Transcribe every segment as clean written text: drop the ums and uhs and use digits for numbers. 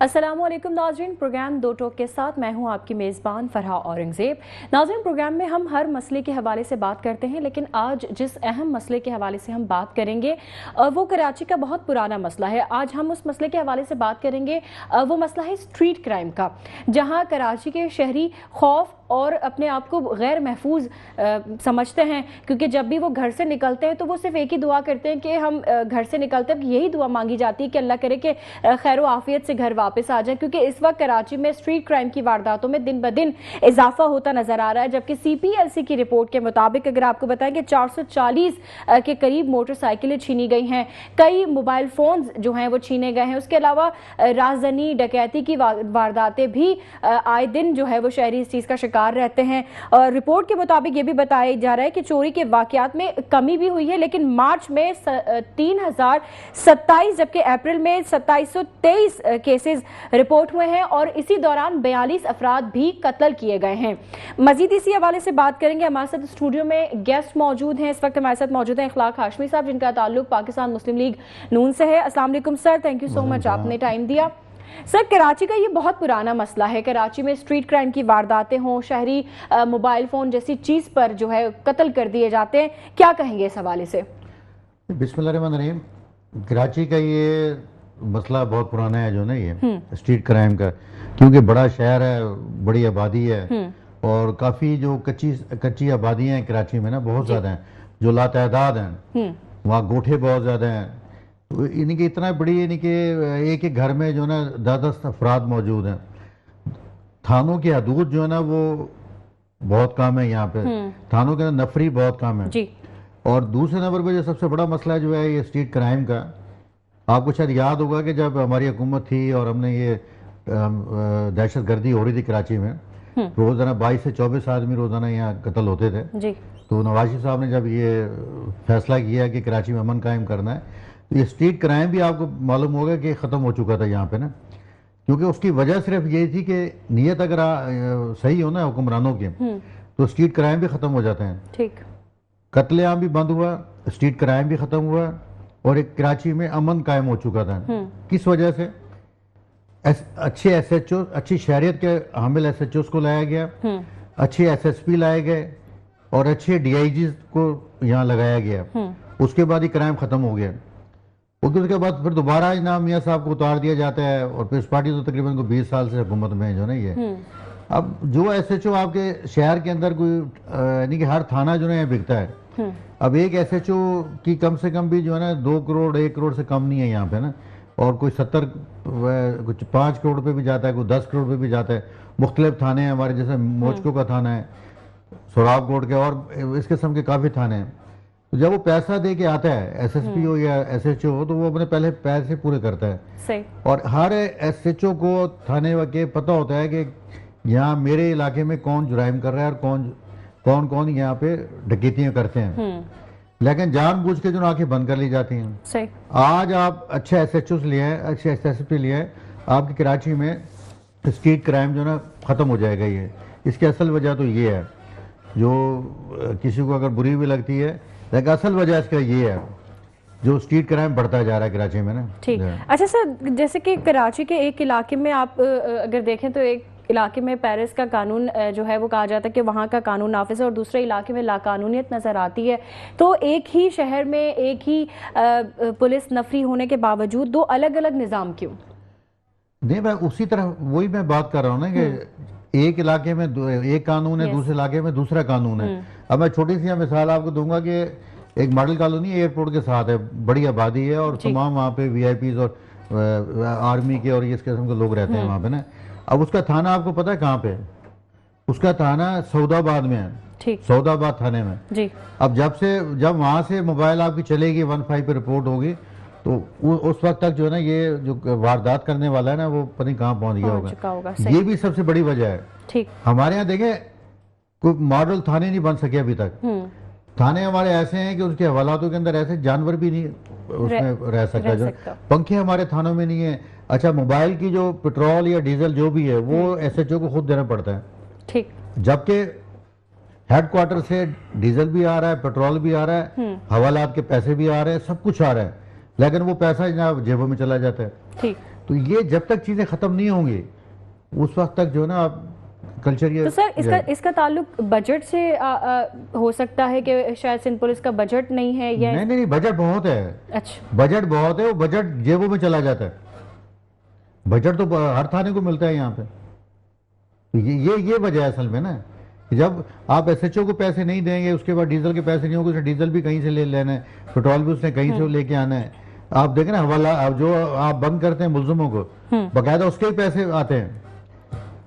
अस्सलामुअलैकुम नाज़रीन, प्रोग्राम दो टोक के साथ मैं हूं आपकी मेज़बान फरहा औरंगज़ेब। नाज़रीन, प्रोग्राम में हम हर मसले के हवाले से बात करते हैं, लेकिन आज जिस अहम मसले के हवाले से हम बात करेंगे वो कराची का बहुत पुराना मसला है। आज हम उस मसले के हवाले से बात करेंगे, वो मसला है स्ट्रीट क्राइम का, जहां कराची के शहरी खौफ और अपने आप को गैर महफूज समझते हैं, क्योंकि जब भी वो घर से निकलते हैं तो वो सिर्फ एक ही दुआ करते हैं कि हम घर से निकलते हैं, यही दुआ मांगी जाती है कि अल्लाह करे कि खैर व आफियत से घर वापस आ जाए, क्योंकि इस वक्त कराची में स्ट्रीट क्राइम की वारदातों में दिन ब दिन इजाफा होता नजर आ रहा है। जबकि CPLC की रिपोर्ट के मुताबिक अगर आपको बताएं कि 440 के करीब मोटरसाइकिलें छीनी गई हैं, कई मोबाइल फोन जो हैं वो छीने गए हैं। उसके अलावा राजधानी डकैती की वारदातें भी आए दिन जो है वो शहरी इस चीज़ का शिकार रहते हैं। और रिपोर्ट के मुताबिक ये भी बताया जा रहा है कि चोरी के वाकयात में कमी भी हुई है, लेकिन मार्च में 3027 जबकि अप्रैल में 2723 केसेस रिपोर्ट हुए हैं और इसी दौरान 42 अफराद भी कत्ल किए गए हैं। मजीद इसी हवाले से बात करेंगे। हमारे साथ स्टूडियो में गेस्ट मौजूद हैं। इस वक्त हमारे साथ मौजूद हैं इखलाक हाशमी साहब, जिनका ताल्लुक पाकिस्तान मुस्लिम लीग नून से है। अस्सलाम वालेकुम sir, thank you so much, आपने टाइम दिया। सर, कराची का ये बहुत पुराना मसला है। कराची में स्ट्रीट क्राइम की वारदातें हों, शहरी मोबाइल फ़ोन जैसी चीज़ पर जो है कत्ल कर दिए जाते हैं, क्या कहेंगे इस हवाले से? बिस्मिल्लाहिर्रहमानिर्रहीम। कराची का ये मसला बहुत पुराना है जो ना, ये स्ट्रीट क्राइम का, क्योंकि बड़ा शहर है, बड़ी आबादी है और काफ़ी जो कच्ची आबादियाँ हैं कराची में ना, बहुत ज़्यादा हैं, जो लातादाद हैं। वहाँ गोठे बहुत ज़्यादा हैं, तो इनकी इतना बड़ी यानी कि एक एक घर में जो ना 10-10 अफराद मौजूद हैं। थानों की हदूद जो है ना वो बहुत कम है यहाँ पे, थानों के अंदर नफरी बहुत कम है जी। और दूसरे नंबर पर जो सबसे बड़ा मसला जो है ये स्ट्रीट क्राइम का, आपको शायद याद होगा कि जब हमारी हुकूमत थी और हमने ये दहशत गर्दी हो रही थी कराची में, रोज़ाना 22 से 24 आदमी रोज़ाना यहाँ कत्ल होते थे जी। तो नवाज शरीफ साहब ने जब ये फैसला किया कि कराची में अमन कायम करना है, तो ये स्ट्रीट क्राइम भी आपको मालूम होगा कि ख़त्म हो चुका था यहाँ पे ना, क्योंकि उसकी वजह सिर्फ ये थी कि नीयत अगर सही हो ना हुक्मरानों की, तो स्ट्रीट क्राइम भी ख़त्म हो जाते हैं। ठीक, कत्लेआम भी बंद हुआ, स्ट्रीट क्राइम भी ख़त्म हुआ और एक कराची में अमन कायम हो चुका था। किस वजह से? अच्छे SHO, अच्छी शहरियत के हामिल SHOs को लाया गया, अच्छे SSP लाए गए और अच्छे DIGs को यहाँ लगाया गया। उसके बाद ही क्राइम ख़त्म हो गया। उसके बाद फिर दोबारा इनाम मियाँ साहब को उतार दिया जाता है और फिर इस पार्टी तो तकरीबन को 20 साल से हुकूमत में जो ना ये। अब जो SHO आपके शहर के अंदर कोई यानी कि हर थाना जो है बिकता है। अब एक SHO की कम से कम भी जो है ना 2 करोड़ 1 करोड़ से कम नहीं है यहाँ पे ना, और कोई 70 कुछ 5 करोड़ पे भी जाता है, कोई 10 करोड़ पे भी जाता है। मुख्तलिफ थाने हैं हमारे, जैसे मोचको का थाना है, सोराब कोट के और इस किस्म के काफ़ी थाने हैं। तो जब वो पैसा दे के आता है SSP हो या SHO हो, तो वो अपने पहले पैसे पूरे करता है सही। और हर SHO को थाने के पता होता है कि यहाँ मेरे इलाके में कौन जुराइम कर रहा है और कौन कौन यहाँ पे डकैतियाँ करते हैं, लेकिन जानबूझ के जो आंखें बंद कर ली जाती हैं सही। आज आप अच्छे SHOs लिए हैं, अच्छे SSP लिए हैं, आपकी कराची में स्ट्रीट क्राइम जो ना ख़त्म हो जाएगा। ये इसकी असल वजह तो ये है, जो किसी को अगर बुरी भी लगती है, लेकिन असल वजह इसका ये है जो स्ट्रीट क्राइम बढ़ता जा रहा है कराची में ना। ठीक, अच्छा सर, जैसे कि कराची के एक इलाके में आप अगर देखें तो एक इलाके में पेरिस का कानून जो है वो कहा जाता है कि वहाँ का कानून नाफिज है और दूसरे इलाके में लाकानूनियत नज़र आती है। तो एक ही शहर में एक ही पुलिस नफरी होने के बावजूद दो अलग अलग निज़ाम क्यों? नहीं, मैं उसी तरह वही मैं बात कर रहा हूँ ना कि एक इलाके में एक कानून है, दूसरे इलाके में दूसरा कानून है। अब मैं छोटी सी मिसाल आपको दूंगा कि एक मॉडल कॉलोनी एयरपोर्ट के साथ है, बड़ी आबादी है और तमाम वहाँ पे VIPs और आर्मी के और इस किस्म के लोग रहते हैं वहाँ पे ना। अब उसका थाना आपको पता है कहाँ पे? उसका थाना सऊदाबाद में है, सऊदाबाद थाने में जी। अब जब वहाँ से मोबाइल आपकी चलेगी 15 पे रिपोर्ट होगी, तो उस वक्त तक जो है ना ये जो वारदात करने वाला है ना वो पता नहीं कहाँ पहुँच गया होगा। ये भी सबसे बड़ी वजह है। ठीक, हमारे यहाँ देखें कोई मॉडल थाने नहीं बन सके अभी तक। थाने हमारे ऐसे हैं कि उसके हवालातों के अंदर ऐसे जानवर भी नहीं उसमें रह सकता, जो पंखे हमारे थानों में नहीं है। अच्छा, मोबाइल की जो पेट्रोल या डीजल जो भी है वो SHO को खुद देना पड़ता है। ठीक, जबकि हेडक्वार्टर से डीजल भी आ रहा है, पेट्रोल भी आ रहा है, हवालात के पैसे भी आ रहे हैं, सब कुछ आ रहा है, लेकिन वो पैसा जनाब जेबों में चला जाता है। ठीक, तो ये जब तक चीज़ें ख़त्म नहीं होंगी उस वक्त तक जो है ना आप कल्चर ये। तो सर इसका ताल्लुक बजट से हो सकता है कि शायद सिंध पुलिस का बजट नहीं है या नहीं, बजट बहुत है। अच्छा, बजट बहुत है, वो बजट जेबों में चला जाता है। बजट तो हर थाने को मिलता है यहाँ पे। तो ये वजह है असल में ना, जब आप एसएचओ को पैसे नहीं देंगे, उसके बाद डीजल के पैसे नहीं होंगे, उसने डीजल भी कहीं से ले लेना है, पेट्रोल भी उसने कहीं से लेके आना है। आप देखें ना हवाला, आप जो आप बंद करते हैं मुलजिमों को, बाकायदा उसके ही पैसे आते हैं।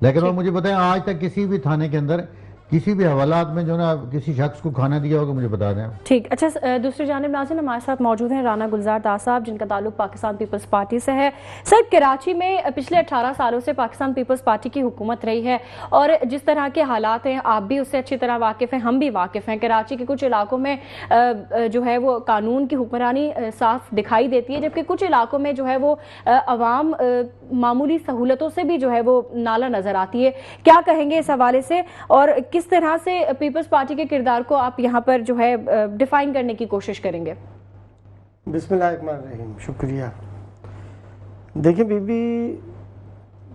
लेकिन वो मुझे बताएं आज तक किसी भी थाने के अंदर किसी भी हवालात में जो ना किसी शख्स को खाना दिया होगा, मुझे बता दें। ठीक। अच्छा, दूसरी जानिब नाज़रीन हमारे साथ मौजूद हैं राना गुलजार दास साहब, जिनका ताल्लुक पाकिस्तान पीपल्स पार्टी से है। सर, कराची में पिछले 18 सालों से पाकिस्तान पीपल्स पार्टी की हुकूमत रही है और जिस तरह के हालात हैं आप भी उससे अच्छी तरह वाकिफ़ हैं, हम भी वाकिफ़ हैं। कराची के कुछ इलाकों में जो है वो कानून की हुक्मरानी साफ दिखाई देती है, जबकि कुछ इलाकों में जो है वो अवाम मामूली सहूलतों से भी जो है वो नाला नज़र आती है। क्या कहेंगे इस हवाले से और किस तरह से पीपल्स पार्टी के किरदार को आप यहाँ पर जो है डिफाइन करने की कोशिश करेंगे? बिस्मिल्लाहिर्रहमानिर्रहीम, शुक्रिया। देखिए बीबी,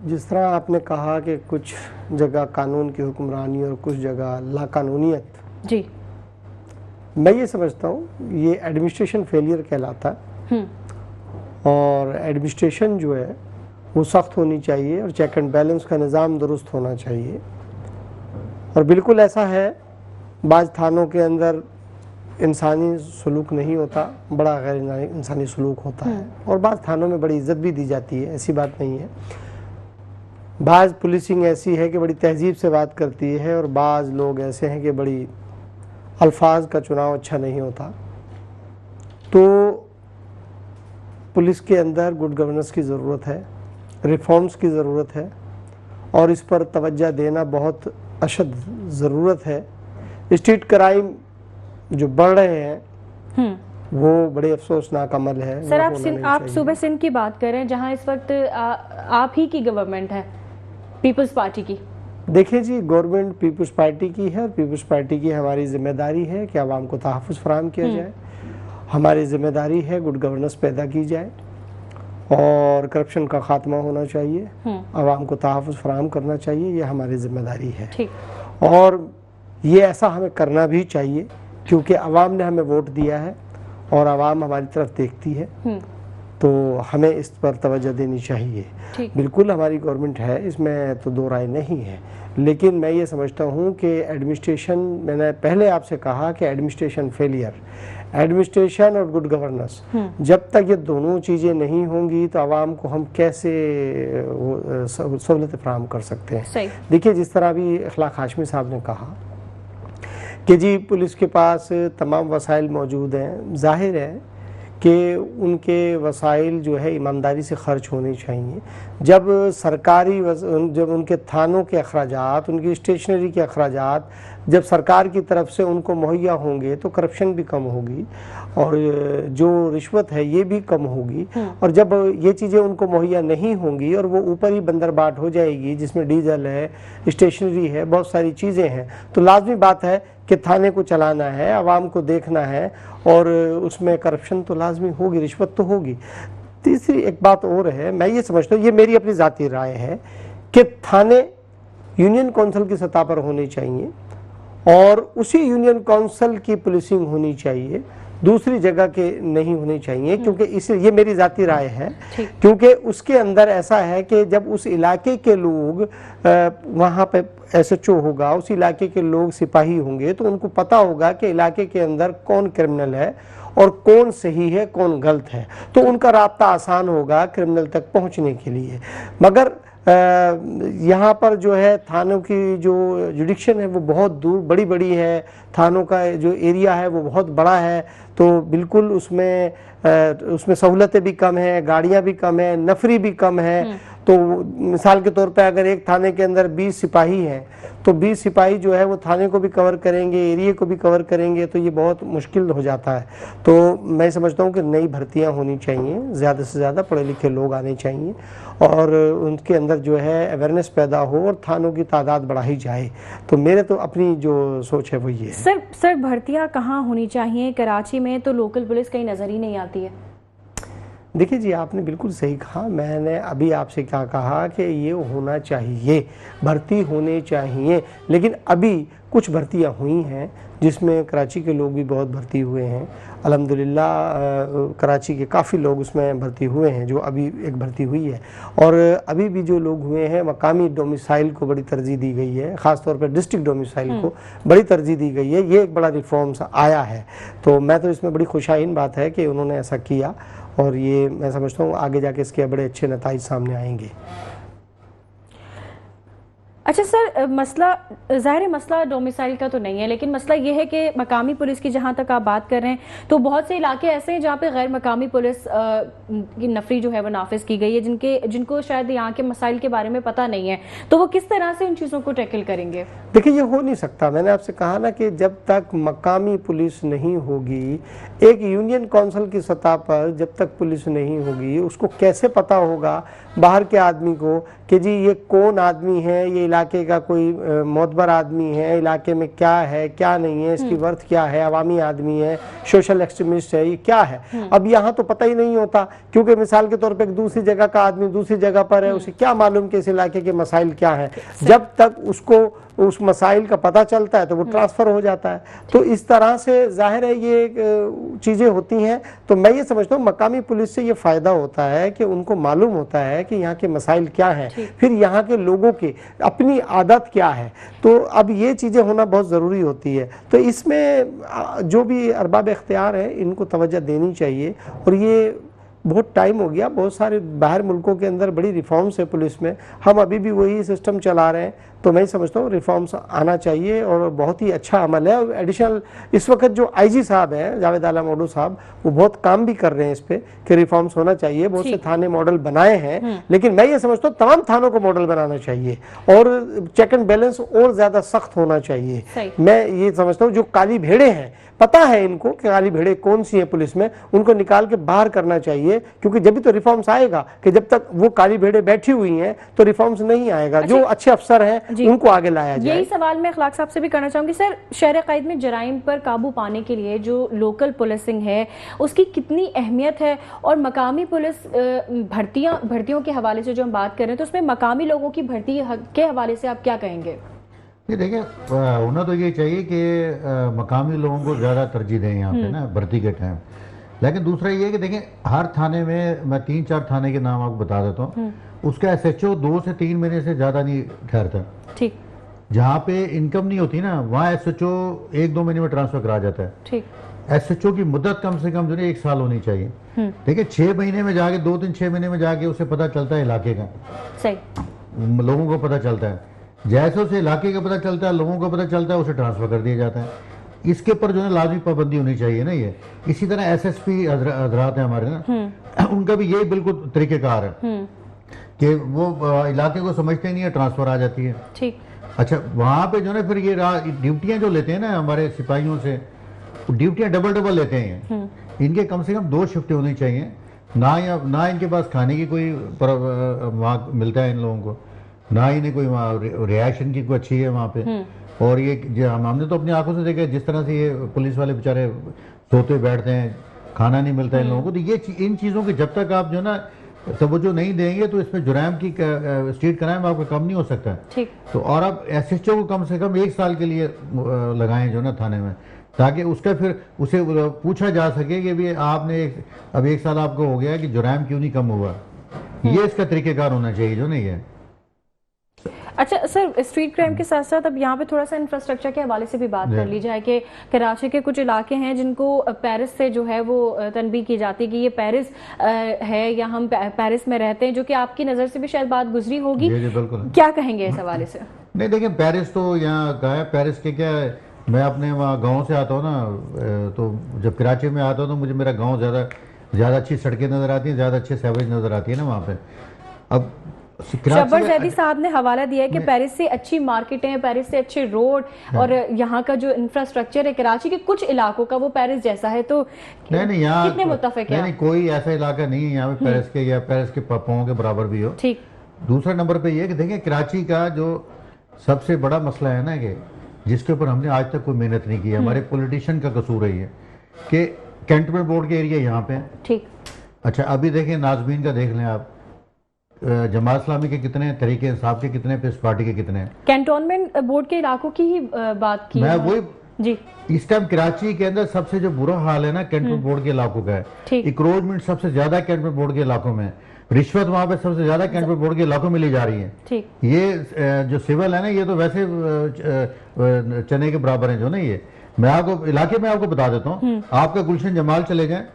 जिस तरह आपने कहा कि कुछ जगह कानून की हुक्मरानी और कुछ जगह लाकानूनियत, जी मैं ये समझता हूँ ये एडमिनिस्ट्रेशन फेलियर कहलाता है। और एडमिनिस्ट्रेशन जो है वो सख्त होनी चाहिए और चेक एंड बैलेंस का निज़ाम दुरुस्त होना चाहिए। और बिल्कुल ऐसा है, बाज़ थानों के अंदर इंसानी सलूक नहीं होता, बड़ा गैर इंसानी सलूक होता है। और बाज़ थानों में बड़ी इज़्ज़त भी दी जाती है, ऐसी बात नहीं है। बाज़ पुलिसिंग ऐसी है कि बड़ी तहजीब से बात करती है और बाज़ लोग ऐसे हैं कि बड़ी अल्फाज का चुनाव अच्छा नहीं होता। तो पुलिस के अंदर गुड गवर्नेंस की ज़रूरत है, रिफॉर्म्स की ज़रूरत है और इस पर तवज्जो देना बहुत अशद ज़रूरत है। स्ट्रीट क्राइम जो बढ़ रहे हैं वो बड़े अफसोसनाक अमल है। सर, आप सूबे सिंध की बात कर रहे हैं जहां इस वक्त आप ही की गवर्नमेंट है पीपल्स पार्टी की। देखिए जी, गवर्नमेंट पीपल्स पार्टी की है और पीपल्स पार्टी की हमारी जिम्मेदारी है कि आवाम को तहफ़्फ़ुज़ फराहम किया जाए। हमारी जिम्मेदारी है गुड गवर्नेंस पैदा की जाए और करप्शन का खात्मा होना चाहिए, आवाम को तहफ़्फ़ुज़ फराहम करना चाहिए, ये हमारी जिम्मेदारी है। और ये ऐसा हमें करना भी चाहिए क्योंकि आवाम ने हमें वोट दिया है और आवाम हमारी तरफ देखती है, तो हमें इस पर तवज्जो देनी चाहिए। बिल्कुल हमारी गवर्नमेंट है, इसमें तो दो राय नहीं है। लेकिन मैं ये समझता हूँ कि एडमिनिस्ट्रेशन, मैंने पहले आपसे कहा कि एडमिनिस्ट्रेशन फेलियर, एडमिनिस्ट्रेशन और गुड गवर्नेंस, जब तक ये दोनों चीज़ें नहीं होंगी तो आवाम को हम कैसे सहूलत फराहम कर सकते हैं। देखिए, जिस तरह अभी अखलाक हाशमी साहब ने कहा कि जी पुलिस के पास तमाम वसाइल मौजूद हैं, जाहिर है कि उनके वसाइल जो है ईमानदारी से ख़र्च होने चाहिए। जब जब उनके थानों के अखराजात, उनकी स्टेशनरी के अखराजात जब सरकार की तरफ से उनको मुहैया होंगे तो करप्शन भी कम होगी और जो रिश्वत है ये भी कम होगी। और जब ये चीज़ें उनको मुहैया नहीं होंगी और वो ऊपर ही बंदरबाट हो जाएगी जिसमें डीजल है, स्टेशनरी है, बहुत सारी चीज़ें हैं, तो लाजमी बात है कि थाने को चलाना है, आवाम को देखना है और उसमें करप्शन तो लाजमी होगी, रिश्वत तो होगी। तीसरी एक बात और है, मैं ये समझता हूँ, ये मेरी अपनी ज़ाती राय है कि थाने यूनियन काउंसिल की सतह पर होने चाहिए और उसी यूनियन काउंसिल की पुलिसिंग होनी चाहिए, दूसरी जगह के नहीं होने चाहिए। क्योंकि इसे, ये मेरी ज़ाती राय है, क्योंकि उसके अंदर ऐसा है कि जब उस इलाके के लोग वहाँ पे एसएचओ होगा, उस इलाके के लोग सिपाही होंगे तो उनको पता होगा कि इलाके के अंदर कौन क्रिमिनल है और कौन सही है कौन गलत है, तो उनका राब्ता आसान होगा क्रिमिनल तक पहुँचने के लिए। मगर यहाँ पर जो है थानों की जो जुडिक्शन है वो बहुत दूर बड़ी है, थानों का जो एरिया है वो बहुत बड़ा है, तो बिल्कुल उसमें सहूलतें भी कम हैं, गाड़ियाँ भी कम हैं, नफरी भी कम है। तो मिसाल के तौर पे अगर एक थाने के अंदर 20 सिपाही हैं तो 20 सिपाही जो है वो थाने को भी कवर करेंगे, एरिया को भी कवर करेंगे, तो ये बहुत मुश्किल हो जाता है। तो मैं समझता हूँ कि नई भर्तियाँ होनी चाहिए, ज़्यादा से ज़्यादा पढ़े लिखे लोग आने चाहिए और उनके अंदर जो है अवेयरनेस पैदा हो और थानों की तादाद बढ़ाई जाए। तो मेरे तो अपनी जो सोच है वो ये है। सर भर्तियाँ कहाँ होनी चाहिए? कराची में तो लोकल पुलिस कहीं नज़र ही नहीं आती है। देखिए जी, आपने बिल्कुल सही कहा। मैंने अभी आपसे क्या कहा कि ये होना चाहिए, भर्ती होने चाहिए, लेकिन अभी कुछ भर्तियां हुई हैं जिसमें कराची के लोग भी बहुत भर्ती हुए हैं। अल्हम्दुलिल्लाह कराची के काफ़ी लोग उसमें भर्ती हुए हैं, जो अभी एक भर्ती हुई है। और अभी भी जो लोग हुए हैं, मकामी डोमिसाइल को बड़ी तरजीह दी गई है, ख़ास तौर पर डिस्ट्रिक्ट डोमिसाइल को बड़ी तरजीह दी गई है। ये एक बड़ा रिफॉर्म्स आया है, तो मैं तो इसमें बड़ी खुशाइन बात है कि उन्होंने ऐसा किया, और ये मैं समझता हूँ आगे जाके इसके बड़े अच्छे नताइज सामने आएंगे। अच्छा सर, मसला ज़ाहिर मसला डोमिसाइल का तो नहीं है, लेकिन मसला ये है कि मकामी पुलिस की जहाँ तक आप बात कर रहे हैं, तो बहुत से इलाके ऐसे हैं जहाँ पे गैर मकामी पुलिस की नफरी जो है वो नाफिज की गई है, जिनको शायद यहाँ के मसाइल के बारे में पता नहीं है, तो वो किस तरह से इन चीज़ों को टैकल करेंगे? देखिए, ये हो नहीं सकता। मैंने आपसे कहा ना कि जब तक मकामी पुलिस नहीं होगी, एक यूनियन काउंसिल की सतह पर जब तक पुलिस नहीं होगी, उसको कैसे पता होगा बाहर के आदमी को कि जी ये कौन आदमी है, ये इलाके का कोई मोतबर आदमी है, इलाके में क्या है क्या नहीं है, इसकी वर्थ क्या है, अवामी आदमी है, सोशल एक्सट्रीमिस्ट है, ये क्या है। अब यहाँ तो पता ही नहीं होता, क्योंकि मिसाल के तौर पे एक दूसरी जगह का आदमी दूसरी जगह पर है, उसे क्या मालूम कि इस इलाके के मसाइल क्या है। जब तक उसको उस मसाइल का पता चलता है तो वो ट्रांसफ़र हो जाता है। तो इस तरह से जाहिर है ये चीज़ें होती हैं। तो मैं ये समझता हूँ मकामी पुलिस से ये फ़ायदा होता है कि उनको मालूम होता है कि यहाँ के मसाइल क्या हैं, फिर यहाँ के लोगों के अपनी आदत क्या है। तो अब ये चीज़ें होना बहुत ज़रूरी होती है। तो इसमें जो भी अरबाब इख्तियार है इनको तवज्जो देनी चाहिए। और ये बहुत टाइम हो गया, बहुत सारे बाहर मुल्कों के अंदर बड़ी रिफॉर्म्स है पुलिस में, हम अभी भी वही सिस्टम चला रहे हैं। तो मैं समझता हूँ रिफॉर्म्स आना चाहिए और बहुत ही अच्छा अमल है। और एडिशनल इस वक्त जो आईजी साहब हैं जावेद आलम ओडू साहब, वो बहुत काम भी कर रहे हैं इस पे कि रिफॉर्म्स होना चाहिए। बहुत से थाने मॉडल बनाए हैं, लेकिन मैं ये समझता हूँ तमाम थानों को मॉडल बनाना चाहिए और चेक एंड बैलेंस और ज़्यादा सख्त होना चाहिए। मैं ये समझता हूँ जो काली भेड़े हैं, पता है इनको कि काली भेड़े कौन सी है पुलिस में, उनको निकाल के बाहर करना चाहिए, क्योंकि जब भी तो रिफॉर्म्स आएगा। कि जब तक वो काली भेड़े बैठी हुई हैं तो रिफॉर्म्स नहीं आएगा। जो अच्छे अफसर हैं उनको आगे लाया जाए। यही सवाल मैं अखलाक साहब से भी करना चाहूंगी। सर, शहर क़ाइद में जराइम पर काबू पाने के लिए जो लोकल पुलिसिंग है उसकी कितनी अहमियत है, और मकामी पुलिस भर्तियों के हवाले से जो हम बात कर रहे हैं, तो उसमें मकामी लोगों की भर्ती के हवाले से आप क्या कहेंगे? ये देखिए, होना तो ये चाहिए कि मकामी लोगों को ज़्यादा तरजीह दें यहाँ पे ना भर्ती के टाइम। लेकिन दूसरा ये है कि देखिए, हर थाने में मैं 3-4 थाने के नाम आपको बता देता हूँ, उसका SHO 2 से 3 महीने से ज़्यादा नहीं ठहरता। ठीक। जहाँ पे इनकम नहीं होती ना, वहाँ SHO 1-2 महीने में ट्रांसफ़र करा जाता है। ठीक। SHO की मुद्दत कम से कम जो है 1 साल होनी चाहिए। देखिए, 6 महीने में जाके 2-3-6 महीने में जाके उसे पता चलता है इलाके का, सही लोगों को पता चलता है। जैसे उसे इलाके का पता चलता है, लोगों को पता चलता है, उसे ट्रांसफ़र कर दिया जाता है। इसके ऊपर जो है लाजमी पाबंदी होनी चाहिए ना। ये इसी तरह SSP हजरात हैं हमारे ना, उनका भी यही बिल्कुल तरीक़ेकार है कि वो इलाके को समझते नहीं है, ट्रांसफ़र आ जाती है। ठीक। अच्छा, वहाँ पे जो है फिर ये ड्यूटियाँ जो लेते हैं ना हमारे सिपाहियों से, ड्यूटियाँ डबल लेते हैं। इनके कम से कम 2 शिफ्टें होनी चाहिए ना इनके पास खाने की कोई वहाँ मिलता है इन लोगों को, ना इन्हें कोई वहाँ रिहाइश इनकी कोई अच्छी है वहाँ पे। और ये हमने तो अपनी आंखों से देखा जिस तरह से ये पुलिस वाले बेचारे सोते बैठते हैं, खाना नहीं मिलता इन लोगों को। तो ये इन चीज़ों की जब तक आप जो ना तवज्जो नहीं देंगे तो इसमें जुराइम की स्ट्रीट क्राइम आपका कम नहीं हो सकता। ठीक। तो और आप SHO को कम से कम 1 साल के लिए लगाएं जो ना थाने में, ताकि उसका फिर उसे पूछा जा सके कि भी आपने अब 1 साल आपको हो गया कि जुराइम क्यों नहीं कम हुआ। ये इसका तरीक़ेकार होना चाहिए जो नहीं है। अच्छा सर, स्ट्रीट क्राइम के साथ साथ अब यहाँ पे थोड़ा सा इंफ्रास्ट्रक्चर के हवाले से भी बात कर ली जाए कि कराची के कुछ इलाके हैं जिनको पेरिस से जो है वो तनबीह की जाती है कि ये पेरिस है या हम पेरिस में रहते हैं, जो कि आपकी नज़र से भी शायद बात गुजरी होगी। बिल्कुल। क्या कहेंगे इस हवाले से? नहीं देखिए, पेरिस तो यहाँ का है, पेरिस के क्या है, मैं अपने वहाँ गाँव से आता हूँ ना, तो जब कराची में आता हूँ तो मुझे मेरा गाँव ज़्यादा अच्छी सड़कें नज़र आती हैं, ज़्यादा अच्छे सेवेज नज़र आती है ना वहाँ पे। अब शब्बर जैदी साहब ने हवाला दिया है कि पेरिस से अच्छी मार्केटें, पेरिस से अच्छे रोड और यहाँ का जो इंफ्रास्ट्रक्चर है कराची के कुछ इलाकों का वो पेरिस जैसा है। तो नहीं यहाँ कितने मुत्तफिक है? नहीं, कोई ऐसा इलाका नहीं है यहाँ पे पेरिस के या पेरिस के पापों के बराबर भी हो। ठीक। दूसरा नंबर पे ये कि देखिए, कराची का जो सबसे बड़ा मसला है ना कि जिसके ऊपर हमने आज तक कोई मेहनत नहीं की, हमारे पॉलिटिशियन का कसूर है ये कि कैंटनमेंट बोर्ड के एरिया यहाँ पे। ठीक। अच्छा, अभी देखिए नाज़मीन का देख लें आप, जमात इस्लामी के कितने, तरीके इंसाफ के कितने, पीस पार्टी के कितने। कैंटोनमेंट बोर्ड के इलाकों की ही बात की मैं वही जी। इस टाइम कराची के अंदर सबसे जो बुरा हाल है ना कैंटोनमेंट बोर्ड के इलाकों का है। इंक्रोचमेंट सबसे ज्यादा कैंटोनमेंट बोर्ड के इलाकों में, रिश्वत वहां पे सबसे ज्यादा कैंटोनमेंट बोर्ड के इलाकों में ली जा रही है। ये जो सिविल है ना, ये तो वैसे चने के बराबर है जो ना। ये मैं आपको इलाके में आपको बता देता हूँ, आपका गुलशन जमाल चले जाए,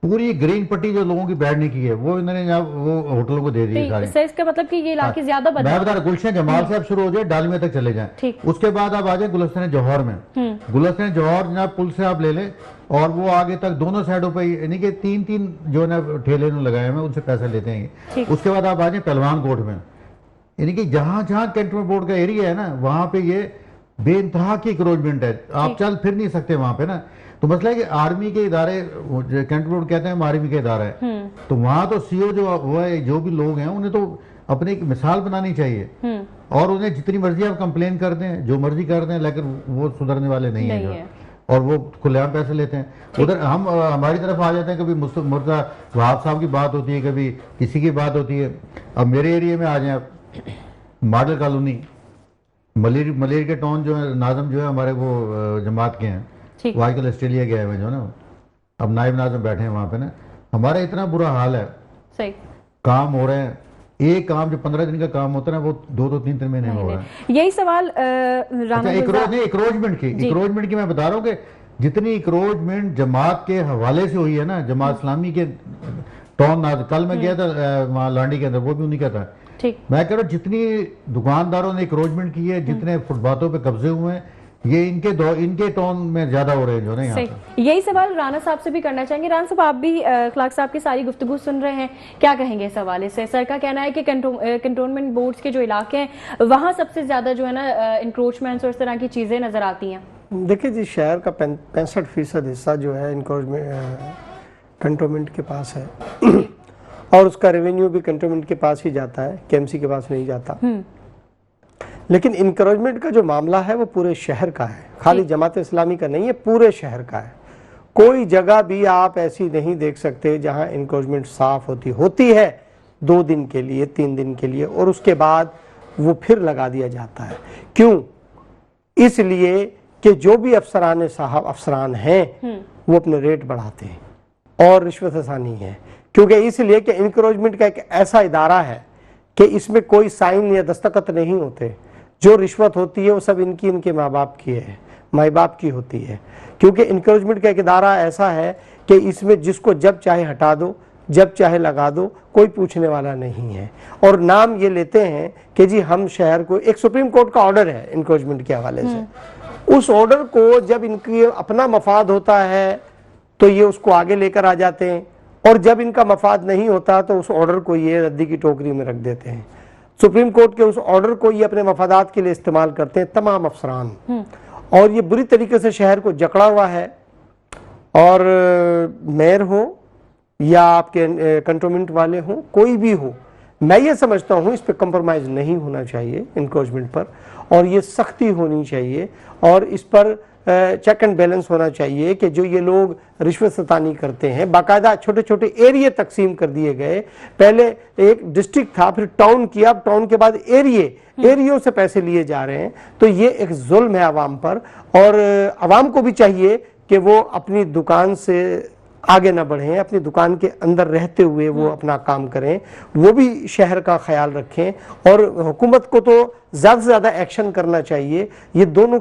पूरी ग्रीन पट्टी जो लोगों की बैठने की है वो इन्होंने वो होटलों को दे दी है। इसका मतलब कि ये इलाके ज्यादा मैं बता रहा, गुलशन जमाल से आप शुरू हो जाए डालमिया तक चले जाएं, उसके बाद आप आ जाए गुलशन जौहर में। गुलशन जौहर जनाब पुल से आप ले ले और वो आगे तक दोनों साइडों पे यानी कि 3-3 जो है ना ठेले लगाए हुए उनसे पैसे लेते हैं। उसके बाद आप आ जाए पहलवान कोट में, यानी कि जहां जहां कैंटोनमेंट बोर्ड का एरिया है ना वहां पे ये बेइंतहा की इंक्रोचमेंट है, आप चल फिर नहीं सकते वहां पे ना। तो मसला है कि आर्मी के इदारे, कैंटोनमेंट बोर्ड कहते हैं हम आर्मी के इदारा है, तो वहां तो सीओ जो हुआ है, जो भी लोग हैं उन्हें तो अपनी एक मिसाल बनानी चाहिए और उन्हें जितनी मर्जी आप कंप्लेन कर दें, जो मर्जी कर दें, लेकिन वो सुधरने वाले नहीं है और वो खुलेआम पैसे लेते हैं। उधर हम हमारी तरफ आ जाते हैं, कभी मुर्तज़ा वहाब साहब की बात होती है, कभी किसी की बात होती है। अब मेरे एरिया में आ जाए आप, मॉडल कॉलोनी, मलेर के टाउन जो है, नाजम जो है हमारे वो जमात के हैं, वो आजकल ऑस्ट्रेलिया गए हुए जो ना, अब नायब नाजम बैठे हैं वहां पे ना। हमारा इतना बुरा हाल है, सही काम हो रहे हैं, एक काम जो 15 दिन का काम होता है ना वो 2-3 महीने में हो रहा है। यही सवाल इंक्रोचमेंट की मैं बता रहा हूँ कि जितनी इंक्रोचमेंट जमात के हवाले से हुई है ना, जमात इस्लामी के टाउन, कल मैं गया था वहाँ लांडी के अंदर, वो भी उन्हीं का था। मैं कह रहा हूँ जितनी दुकानदारों ने इंक्रोचमेंट की है, जितने फुटपाथों पे कब्जे हुए हैं, ये इनके टाउन में ज्यादा हो रहे हैं जो ना यहाँ पे। यही सवाल राना साहब से भी करना चाहेंगे। राना साहब, आप भी खलाक साहब की सारी गुफ्तगू सुन रहे हैं, क्या कहेंगे इस हवाले से? सर का कहना है कि कंटोनमेंट बोर्ड्स के जो इलाके हैं वहाँ सबसे ज्यादा जो है ना इंक्रोचमेंट्स और इस तरह की चीजें नजर आती हैं। देखिए जी, शहर का 65% हिस्सा जो है कंटोनमेंट के पास है और उसका रेवेन्यू भी कंटोनमेंट के पास ही जाता है, केएमसी के पास नहीं जाता। लेकिन इंकरेजमेंट का जो मामला है वो पूरे शहर का है, खाली जमात इस्लामी का नहीं है, पूरे शहर का है। कोई जगह भी आप ऐसी नहीं देख सकते जहां इंकरेजमेंट साफ होती है 2 दिन के लिए, 3 दिन के लिए, और उसके बाद वो फिर लगा दिया जाता है। क्यों? इसलिए कि जो भी अफसरान हैं वो अपने रेट बढ़ाते हैं और रिश्वत हसानी है। क्योंकि इसलिए कि इंकरेजमेंट का एक ऐसा इदारा है कि इसमें कोई साइन या दस्तखत नहीं होते, जो रिश्वत होती है वो सब इनके माँ बाप की है, माँ बाप की होती है। क्योंकि इंकरेजमेंट का एक इदारा ऐसा है कि इसमें जिसको जब चाहे हटा दो, जब चाहे लगा दो, कोई पूछने वाला नहीं है। और नाम ये लेते हैं कि जी हम शहर को, एक सुप्रीम कोर्ट का ऑर्डर है इंकरेजमेंट के हवाले से, उस ऑर्डर को जब इनकी अपना मफाद होता है तो ये उसको आगे लेकर आ जाते हैं, और जब इनका मफाद नहीं होता तो उस ऑर्डर को ये रद्दी की टोकरी में रख देते हैं। सुप्रीम कोर्ट के उस ऑर्डर को ये अपने मफादात के लिए इस्तेमाल करते हैं तमाम अफसरान, और ये बुरी तरीके से शहर को जकड़ा हुआ है। और मेयर हो या आपके कंटोनमेंट वाले हो, कोई भी हो, मैं ये समझता हूँ इस पर कंप्रोमाइज़ नहीं होना चाहिए इंक्रोचमेंट पर, और ये सख्ती होनी चाहिए और इस पर चेक एंड बैलेंस होना चाहिए कि जो ये लोग रिश्वत सतानी करते हैं, बाकायदा छोटे छोटे एरिया तकसीम कर दिए गए। पहले एक डिस्ट्रिक्ट था, फिर टाउन किया, टाउन के बाद एरियो से पैसे लिए जा रहे हैं। तो ये एक जुल्म है आवाम पर, और आवाम को भी चाहिए कि वो अपनी दुकान से आगे ना बढ़ें, अपनी दुकान के अंदर रहते हुए वो अपना काम करें, वो भी शहर का ख्याल रखें। और हुकूमत को तो ज़्यादा से ज़्यादा एक्शन करना चाहिए, ये दोनों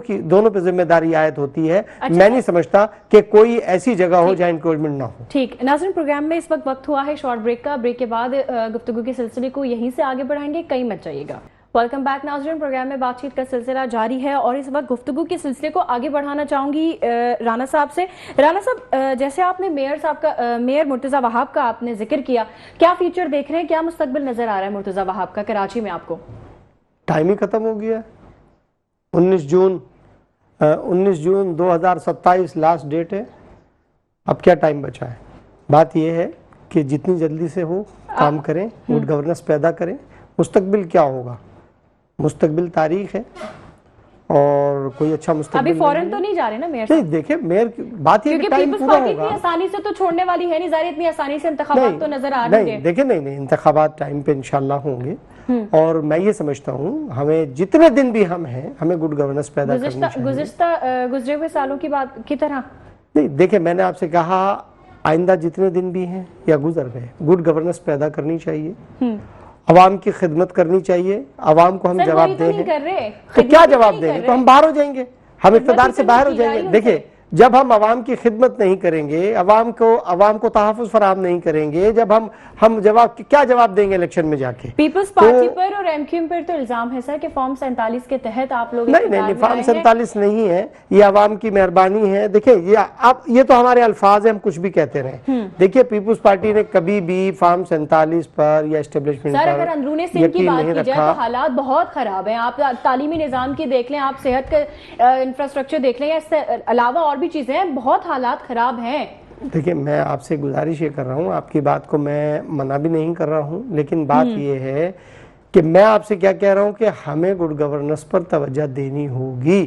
पे जिम्मेदारी आयद होती है। मैं नहीं समझता कि कोई ऐसी जगह हो जहाँ इंक्रोचमेंट ना हो। ठीक, नाज़रीन, प्रोग्राम में इस वक्त हुआ है शॉर्ट ब्रेक का। ब्रेक के बाद गुफ्तगू के सिलसिले को यहीं से आगे बढ़ाएंगे, कहीं मत जाइएगा। वेलकम बैक नाज़रीन, प्रोग्राम में बातचीत का सिलसिला जारी है और इस वक्त गुफ्तगू के सिलसिले को आगे बढ़ाना चाहूंगी राना साहब से। राना साहब, जैसे आपने मेयर मुर्तज़ा वहाब का आपने जिक्र किया, क्या फीचर देख रहे हैं, क्या मुस्तकबिल नजर आ रहा है मुर्तज़ा वहाब का कराची में आपको? टाइम ही खत्म हो गया। 19 जून 2027 लास्ट डेट है। अब क्या टाइम बचा है? बात यह है कि जितनी जल्दी से हो काम करें, गुड गवर्नेंस पैदा करें। मुस्तकबिल क्या होगा? मुस्तकबिल तारीख है, और कोई अच्छा मुस्तकबिल अभी फौरन तो नहीं जा रहे ना मेयर नहीं। देखिए मेयर बात ये कि टाइम पूरा होगा, इतनी आसानी से तो छोड़ने वाली है नहीं, ज़ाहिर इतनी आसानी से इंतखाबात तो नजर आ नहीं। देखिए नहीं, इंतखाबात टाइम पे इंशाल्लाह होंगे। और मैं ये समझता हूँ हमें जितने दिन भी हम हैं, हमें गुड गवर्नेंस पैदा करनी चाहिए, गुजरे हुए सालों की बात की तरह नहीं। देखिए मैंने आपसे कहा आइंदा जितने दिन भी हैं या गुजर गए, गुड गवर्नेंस पैदा करनी चाहिए, अवाम की खिदमत करनी चाहिए। अवाम को हम जवाब दें तो क्या जवाब देंगे? तो हम बाहर हो जाएंगे, हम इक़्तिदार से बाहर हो जाएंगे। देखिए जब हम अवाम की खिदमत नहीं करेंगे, अवाम को तहफ़्फ़ुज़ फराहम नहीं करेंगे, जब हम क्या जवाब देंगे इलेक्शन में जाके? पीपल्स पार्टी पर और एमक्यूएम पर तो इल्जाम है सर कि फॉर्म 47 के तहत आप लोग नहीं, फॉर्म 47 नहीं है, ये अवाम की मेहरबानी है। देखिए ये तो हमारे अल्फाज है, हम कुछ भी कहते रहे। देखिए पीपल्स पार्टी ने कभी भी फॉर्म 47 पर या एस्टेब्लिशमेंट पर अगर अंदरूनी सिंध की बात की जाए तो हालात बहुत खराब हैं। आप तालीमी निज़ाम की देख लें, आप सेहत का इंफ्रास्ट्रक्चर देख लें, इससे अलावा और भी चीजें हैं, बहुत हालात खराब हैं। देखिए मैं आपसे गुजारिश ये कर रहा हूँ, आपकी बात को मैं मना भी नहीं कर रहा हूँ, लेकिन बात ये है कि मैं आपसे क्या कह रहा हूँ कि हमें गुड गवर्नेंस पर तवज्जो देनी होगी।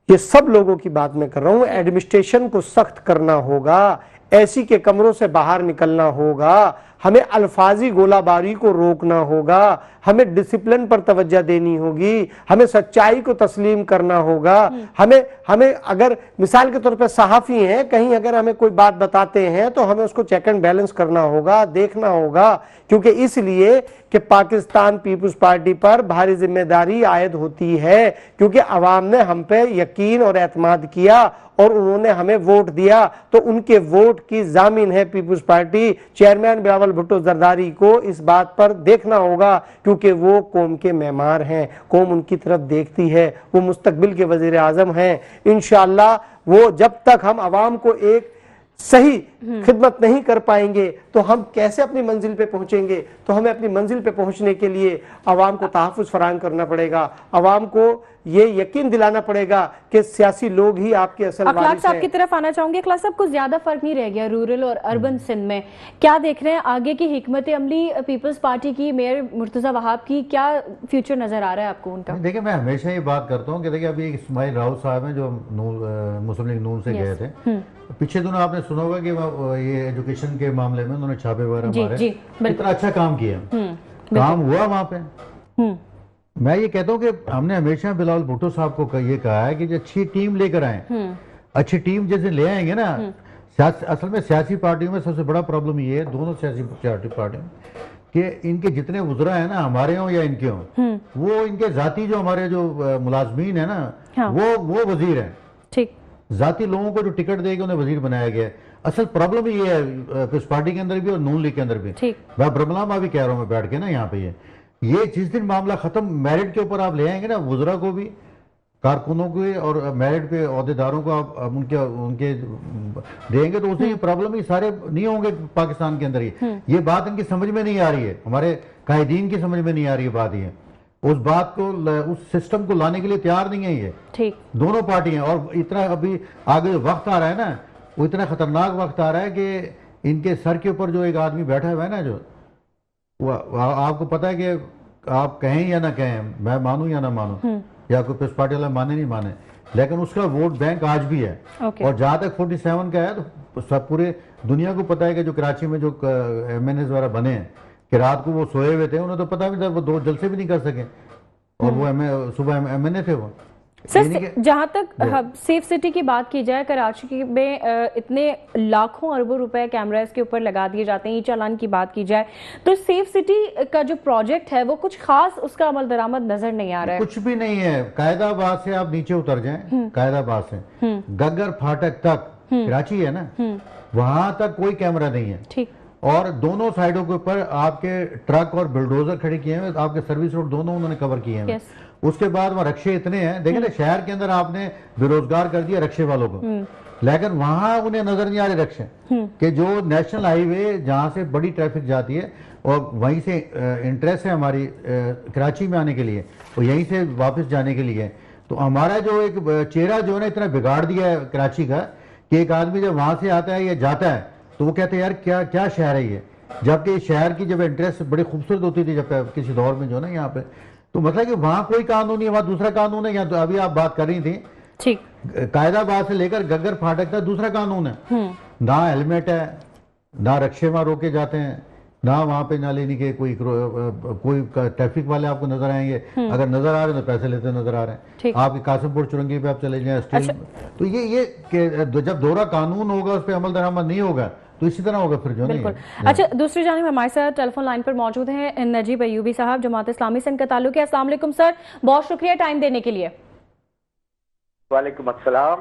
ये सब लोगों की बात मैं कर रहा हूँ। एडमिनिस्ट्रेशन को सख्त करना होगा, ऐसी के कमरों से बाहर निकलना होगा, हमें अल्फाजी गोलाबारी को रोकना होगा, हमें डिसिप्लिन पर तवज्जो देनी होगी, हमें सच्चाई को तस्लीम करना होगा। हमें अगर मिसाल के तौर पे सहाफ़ी हैं, कहीं अगर हमें कोई बात बताते हैं तो हमें उसको चेक एंड बैलेंस करना होगा, देखना होगा, क्योंकि इसलिए कि पाकिस्तान पीपुल्स पार्टी पर भारी जिम्मेदारी आयद होती है, क्योंकि अवाम ने हम पे यकीन और एतमाद किया और उन्होंने हमें वोट दिया, तो उनके वोट की जामिन है peoples party. Chairman Bilawal Bhutto Zardari को इस बात पर देखना होगा, क्योंकि वो कौम के मेहमान हैं, कौम उनकी तरफ देखती है, वो मुस्तकबिल के वजीर आजम हैं। इंशाअल्लाह वो जब तक हम अवाम को एक सही खिदमत नहीं कर पाएंगे तो हम कैसे अपनी मंजिल पे पहुंचेंगे? तो हमें अपनी मंजिल पे पहुंचने के लिए अवाम को तहफ़्फ़ुज़ फराहम करना पड़ेगा, अवाम को ये यकीन दिलाना पड़ेगा कि सियासी लोग ही आपके असल वारिस हैं। अखलाक साहब की तरफ आना चाहूंगी। अखलाक साहब, कुछ ज्यादा फर्क नहीं रह गया रूरल और अर्बन सिंध में, क्या देख रहे हैं आगे की हिकमत अमली पीपल्स पार्टी की, मेयर मुर्तज़ा वहाब की, क्या फ्यूचर नजर आ रहा है आपको उनका? देखिए मैं हमेशा ये बात करता हूँ कि देखिए अभी इस्माइल राउत साहब हैं जो मुस्लिम लीग नून से गए थे, पिछले दिनों आपने सुना होगा कि ये एजुकेशन के मामले में उन्होंने छापे वगैरह मारे, इतना अच्छा काम किया, काम हुआ वहाँ पे। मैं ये कहता हूँ कि हमने हमेशा बिलावल भुट्टो साहब को ये कहा है कि अच्छी टीम लेकर आए, अच्छी टीम जैसे ले आएंगे ना। असल में सियासी पार्टियों में सबसे बड़ा प्रॉब्लम ये है, दोनों सियासी पार्टियों में, कि इनके जितने वज़रा हैं ना, हमारे हों या इनके हों, वो इनके जाती जो हमारे जो मुलाजमीन है ना, वो वजीर हैं। ठीक, जाती लोगों को जो टिकट देके उन्हें वजीर बनाया गया है। असल प्रॉब्लम ये है इस पार्टी के अंदर भी और नून लीग के अंदर भी। मैं ब्रह्मला भी कह रहा हूँ मैं बैठ के ना यहाँ पे, ये जिस दिन मामला खत्म मेरिट के ऊपर आप ले आएंगे ना, वज़रा को भी, कारकुनों को और मेरिट पे अहदेदारों को आप उनके देंगे, तो उससे ये प्रॉब्लम ही सारे नहीं होंगे पाकिस्तान के अंदर। ये बात इनकी समझ में नहीं आ रही है, हमारे कायदीन की समझ में नहीं आ रही है बात। ये उस बात को, उस सिस्टम को लाने के लिए तैयार नहीं है ये ठीक दोनों पार्टियां। और इतना अभी आगे जो वक्त आ रहा है ना, वो इतना खतरनाक वक्त आ रहा है कि इनके सर के ऊपर जो एक आदमी बैठा हुआ है ना, जो वो आपको पता है कि आप कहें या ना कहें, मैं मानूं या ना मानूं, या कोई पीपल्स पार्टी वाला माने नहीं माने, लेकिन उसका वोट बैंक आज भी है। और जहां तक 47 का है तो सब पूरे दुनिया को पता है कि जो कराची में जो MNAs वगैरह बने हैं कि रात को वो सोए हुए थे, उन्हें तो पता भी था, वो 2 जलसे भी नहीं कर सके, और वो सुबह MNA थे वो। सर, जहां तक सेफ सिटी की बात की जाए, कराची में इतने लाखों अरबों रुपए कैमरास के ऊपर लगा दिए जाते हैं। ई चालान की बात की जाए तो सेफ सिटी का जो प्रोजेक्ट है वो कुछ खास उसका अमल दरामद नजर नहीं आ रहा है। कुछ भी नहीं है। कायदाबाद से आप नीचे उतर जाएं, कायदाबाद से गग्गर फाटक तक कराची है ना, वहां तक कोई कैमरा नहीं है। ठीक, और दोनों साइडों के ऊपर आपके ट्रक और बुलडोजर खड़े किए हैं, आपके सर्विस रोड दोनों उन्होंने कवर किए हैं। उसके बाद वहाँ रक्शे इतने हैं, देखिए ना, शहर के अंदर आपने बेरोजगार कर दिया रक्शे वालों को, लेकिन वहां उन्हें नजर नहीं आ रहे रक्शे कि जो नेशनल हाईवे जहां से बड़ी ट्रैफिक जाती है और वहीं से इंटरेस्ट है हमारी कराची में आने के लिए और यहीं से वापस जाने के लिए, तो हमारा जो एक चेहरा जो है ना इतना बिगाड़ दिया है कराची का कि एक आदमी जब वहां से आता है या जाता है तो वो कहते हैं यार क्या क्या शहर है ये, जबकि शहर की जब इंटरेस्ट बड़ी खूबसूरत होती थी जब किसी दौर में जो ना यहाँ पे, तो मतलब कि वहां कोई कानून नहीं है, वहां दूसरा कानून है। यहाँ तो अभी आप बात कर रही थी, ठीक, कायदाबाद से लेकर गग्गर फाटक तक दूसरा कानून है। ना हेलमेट है, ना रक्षे वहां रोके जाते हैं, ना वहां पे ना लेने के कोई ट्रैफिक वाले आपको नजर आएंगे। अगर नजर आ रहे हैं तो पैसे लेते नजर आ रहे हैं। आप कासिमपुर चुरंगी पे आप चले जाएं स्टील। तो ये जब दोहरा कानून होगा उस पर अमल दरामद नहीं होगा तो इसी तरह होगा फिर जो नहीं। अच्छा, दूसरी जानिब हमारे साथ टेलीफोन लाइन पर मौजूद हैं नजीब अयूबी साहब, जमात इस्लामी से इनका ताल्लुक है। अस्सलाम वालेकुम सर, बहुत शुक्रिया टाइम देने के लिए। वालेकुम अस्सलाम।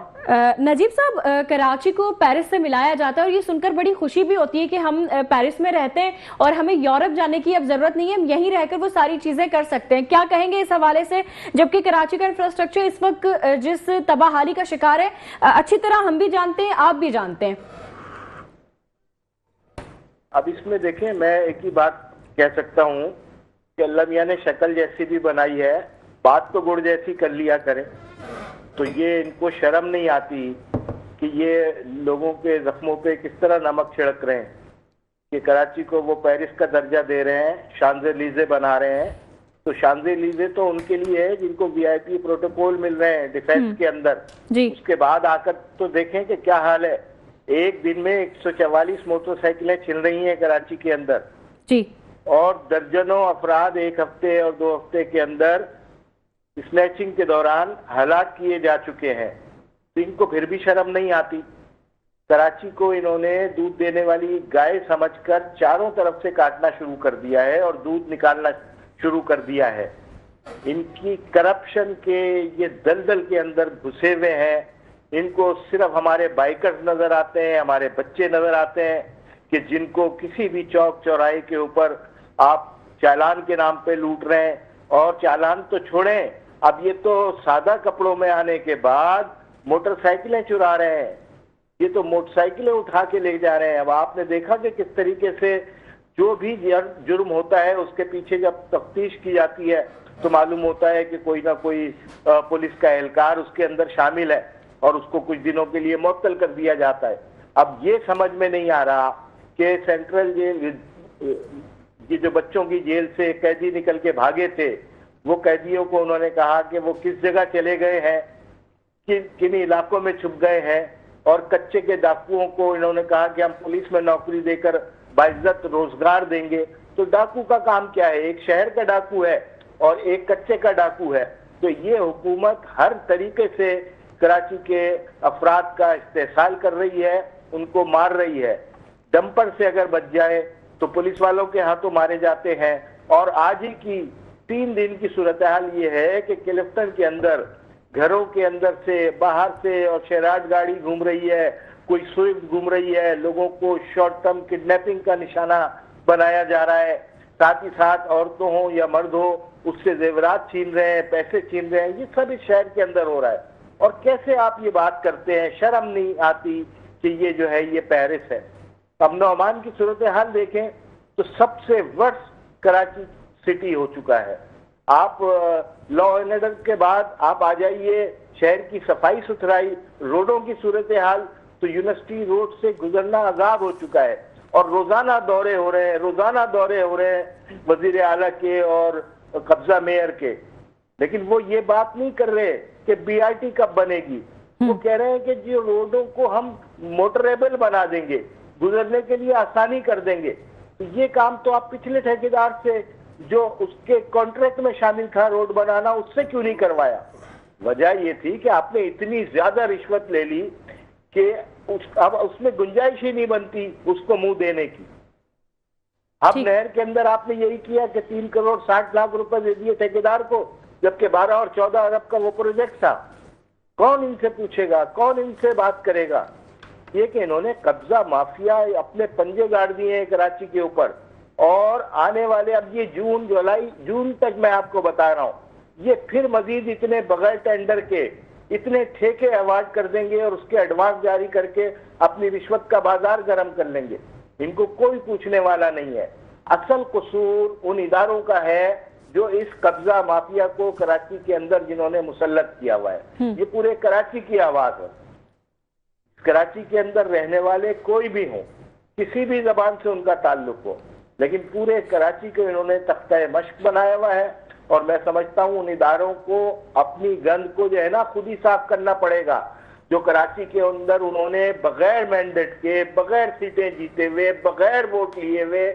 नजीब साहब, कराची को पेरिस से मिलाया जाता है और ये सुनकर बड़ी खुशी भी होती है कि हम पेरिस में रहते हैं और हमें यूरोप जाने की अब जरूरत नहीं है, हम यहीं रहकर वो सारी चीजें कर सकते हैं। क्या कहेंगे इस हवाले से, जबकि कराची का इंफ्रास्ट्रक्चर इस वक्त जिस तबाहाली का शिकार है, अच्छी तरह हम भी जानते हैं, आप भी जानते हैं। अब इसमें देखें, मैं एक ही बात कह सकता हूँ कि अल्लाह मियाँ ने शक्ल जैसी भी बनाई है, बात तो गुड़ जैसी कर लिया करें। तो ये इनको शर्म नहीं आती कि ये लोगों के जख्मों पे किस तरह नमक छिड़क रहे हैं कि कराची को वो पेरिस का दर्जा दे रहे हैं, शांज़ेलीज़े बना रहे हैं। तो शांज़ेलीज़े तो उनके लिए है जिनको वीआईपी प्रोटोकॉल मिल रहे हैं डिफेंस के अंदर। उसके बाद आकर तो देखें कि क्या हाल है। एक दिन में 144 मोटरसाइकिलें छिन रही हैं कराची के अंदर जी, और दर्जनों अफराद एक हफ्ते और 2 हफ्ते के अंदर स्नैचिंग के दौरान हलाक किए जा चुके हैं। तो इनको फिर भी शर्म नहीं आती। कराची को इन्होंने दूध देने वाली गाय समझकर चारों तरफ से काटना शुरू कर दिया है और दूध निकालना शुरू कर दिया है। इनकी करप्शन के ये दलदल के अंदर घुसे हुए हैं। इनको सिर्फ हमारे बाइकर्स नजर आते हैं, हमारे बच्चे नजर आते हैं कि जिनको किसी भी चौक चौराहे के ऊपर आप चालान के नाम पे लूट रहे हैं। और चालान तो छोड़ें, अब ये तो सादा कपड़ों में आने के बाद मोटरसाइकिलें चुरा रहे हैं। ये तो मोटरसाइकिलें उठा के ले जा रहे हैं। अब आपने देखा कि किस तरीके से जो भी जुर्म होता है उसके पीछे जब तफ्तीश की जाती है तो मालूम होता है कि कोई ना कोई पुलिस का एहलकार उसके अंदर शामिल है और उसको कुछ दिनों के लिए मुअत्तल कर दिया जाता है। अब ये समझ में नहीं आ रहा कि सेंट्रल जेल, ये जो बच्चों की जेल से कैदी निकल के भागे थे, वो कैदियों को उन्होंने कहा कि वो किस जगह चले गए हैं, किन इलाकों में छुप गए हैं। और कच्चे के डाकुओं को इन्होंने कहा कि हम पुलिस में नौकरी देकर बाइज्जत रोजगार देंगे। तो डाकू का काम क्या है? एक शहर का डाकू है और एक कच्चे का डाकू है। तो ये हुकूमत हर तरीके से कराची के अफराद का इस्तेहसाल कर रही है, उनको मार रही है। डंपर से अगर बच जाए तो पुलिस वालों के हाथों मारे जाते हैं। और आज ही की 3 दिन की सूरत हाल ये है कि क्लिफ्टन के अंदर घरों के अंदर से, बाहर से और शराट गाड़ी घूम रही है, कोई स्विफ्ट घूम रही है। लोगों को शॉर्ट टर्म किडनैपिंग का निशाना बनाया जा रहा है। साथ ही साथ औरतों हो या मर्द हो, उससे जेवरात छीन रहे हैं, पैसे छीन रहे हैं। ये सब इस शहर के अंदर हो रहा है। और कैसे आप ये बात करते हैं? शर्म नहीं आती कि ये जो है ये पेरिस है। अमन और अमान की सूरत हाल देखें तो सबसे वर्स्ट कराची सिटी हो चुका है। आप लॉ एंड ऑर्डर के बाद आप आ जाइए शहर की सफाई सुथराई, रोडों की सूरत हाल, तो यूनिवर्सिटी रोड से गुजरना अजाब हो चुका है। और रोजाना दौरे हो रहे हैं वजीर आला के और कब्जा मेयर के। लेकिन वो ये बात नहीं कर रहे कि बीआरटी कब बनेगी। वो कह रहे हैं कि जो रोडों को हम मोटरेबल बना देंगे, गुजरने के लिए आसानी कर देंगे। तो ये काम तो आप पिछले ठेकेदार से जो उसके कॉन्ट्रैक्ट में शामिल था रोड बनाना, उससे क्यों नहीं करवाया? वजह ये थी कि आपने इतनी ज्यादा रिश्वत ले ली कि अब उसमें गुंजाइश ही नहीं बनती उसको मुंह देने की। अब नहर के अंदर आपने यही किया कि 3 करोड़ 60 लाख रुपए दे दिए ठेकेदार को, जबकि 12 और 14 अरब का वो प्रोजेक्ट था। कौन इनसे पूछेगा? कौन इनसे बात करेगा? ये कि इन्होंने कब्जा माफिया अपने पंजे गाड़ दिए हैं कराची के ऊपर। और आने वाले अब ये जून तक मैं आपको बता रहा हूँ, ये फिर मजीद इतने बगैर टेंडर के इतने ठेके अवार्ड कर देंगे और उसके एडवांस जारी करके अपनी रिश्वत का बाजार गर्म कर लेंगे। इनको कोई पूछने वाला नहीं है। असल कसूर उन इदारों का है जो इस कब्जा माफिया को कराची के अंदर जिन्होंने मुसल्लत किया हुआ है। ये पूरे कराची की आवाज है। कराची के अंदर रहने वाले कोई भी हो, किसी भी जबान से उनका ताल्लुक हो, लेकिन पूरे कराची को इन्होंने तख्ता मश्क बनाया हुआ है और मैं समझता हूं उन इदारों को अपनी गंद को जो है ना खुद ही साफ करना पड़ेगा। जो कराची के अंदर उन्होंने बगैर मैंडेट के, बगैर सीटें जीते हुए, बगैर वोट लिए हुए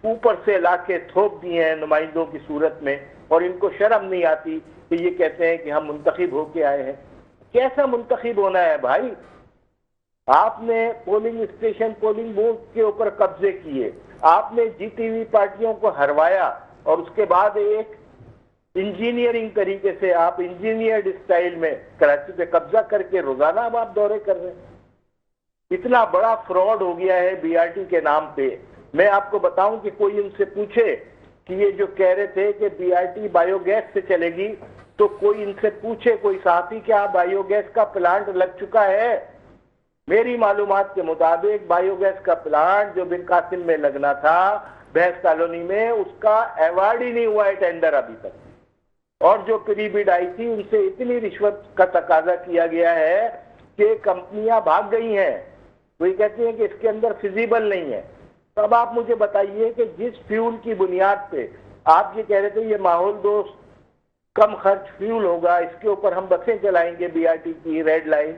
ऊपर से लाके थोप दिए हैं नुमाइंदों की सूरत में, और इनको शर्म नहीं आती कि ये कहते हैं कि हम मुंतखब होके आए हैं। कैसा मुंतखब होना है भाई? आपने पोलिंग स्टेशन, पोलिंग बूथ के ऊपर कब्जे किए, आपने जीती हुई पार्टियों को हरवाया, और उसके बाद एक इंजीनियरिंग तरीके से आप इंजीनियर्ड स्टाइल में कराची पे कब्जा करके रोजाना अब आप दौरे कर रहे हैं। इतना बड़ा फ्रॉड हो गया है बीआरटी के नाम पे। मैं आपको बताऊं कि कोई उनसे पूछे कि ये जो कह रहे थे कि बीआरटी बायोगैस से चलेगी, तो कोई इनसे पूछे, कोई साथी, क्या बायोगैस का प्लांट लग चुका है? मेरी मालूमात के मुताबिक बायोगैस का प्लांट जो बिन कासिम में लगना था भैंस कॉलोनी में, उसका अवार्ड ही नहीं हुआ है टेंडर अभी तक। और जो प्री बिड आई थी उनसे इतनी रिश्वत का तकाजा किया गया है कि कंपनियां भाग गई हैं। वही कहती हैं कि इसके अंदर फिजिबल नहीं है। तो अब आप मुझे बताइए कि जिस फ्यूल की बुनियाद पे आप ये कह रहे थे ये माहौल दोस्त कम खर्च फ्यूल होगा, इसके ऊपर हम बसें चलाएंगे बीआरटी की रेड लाइन,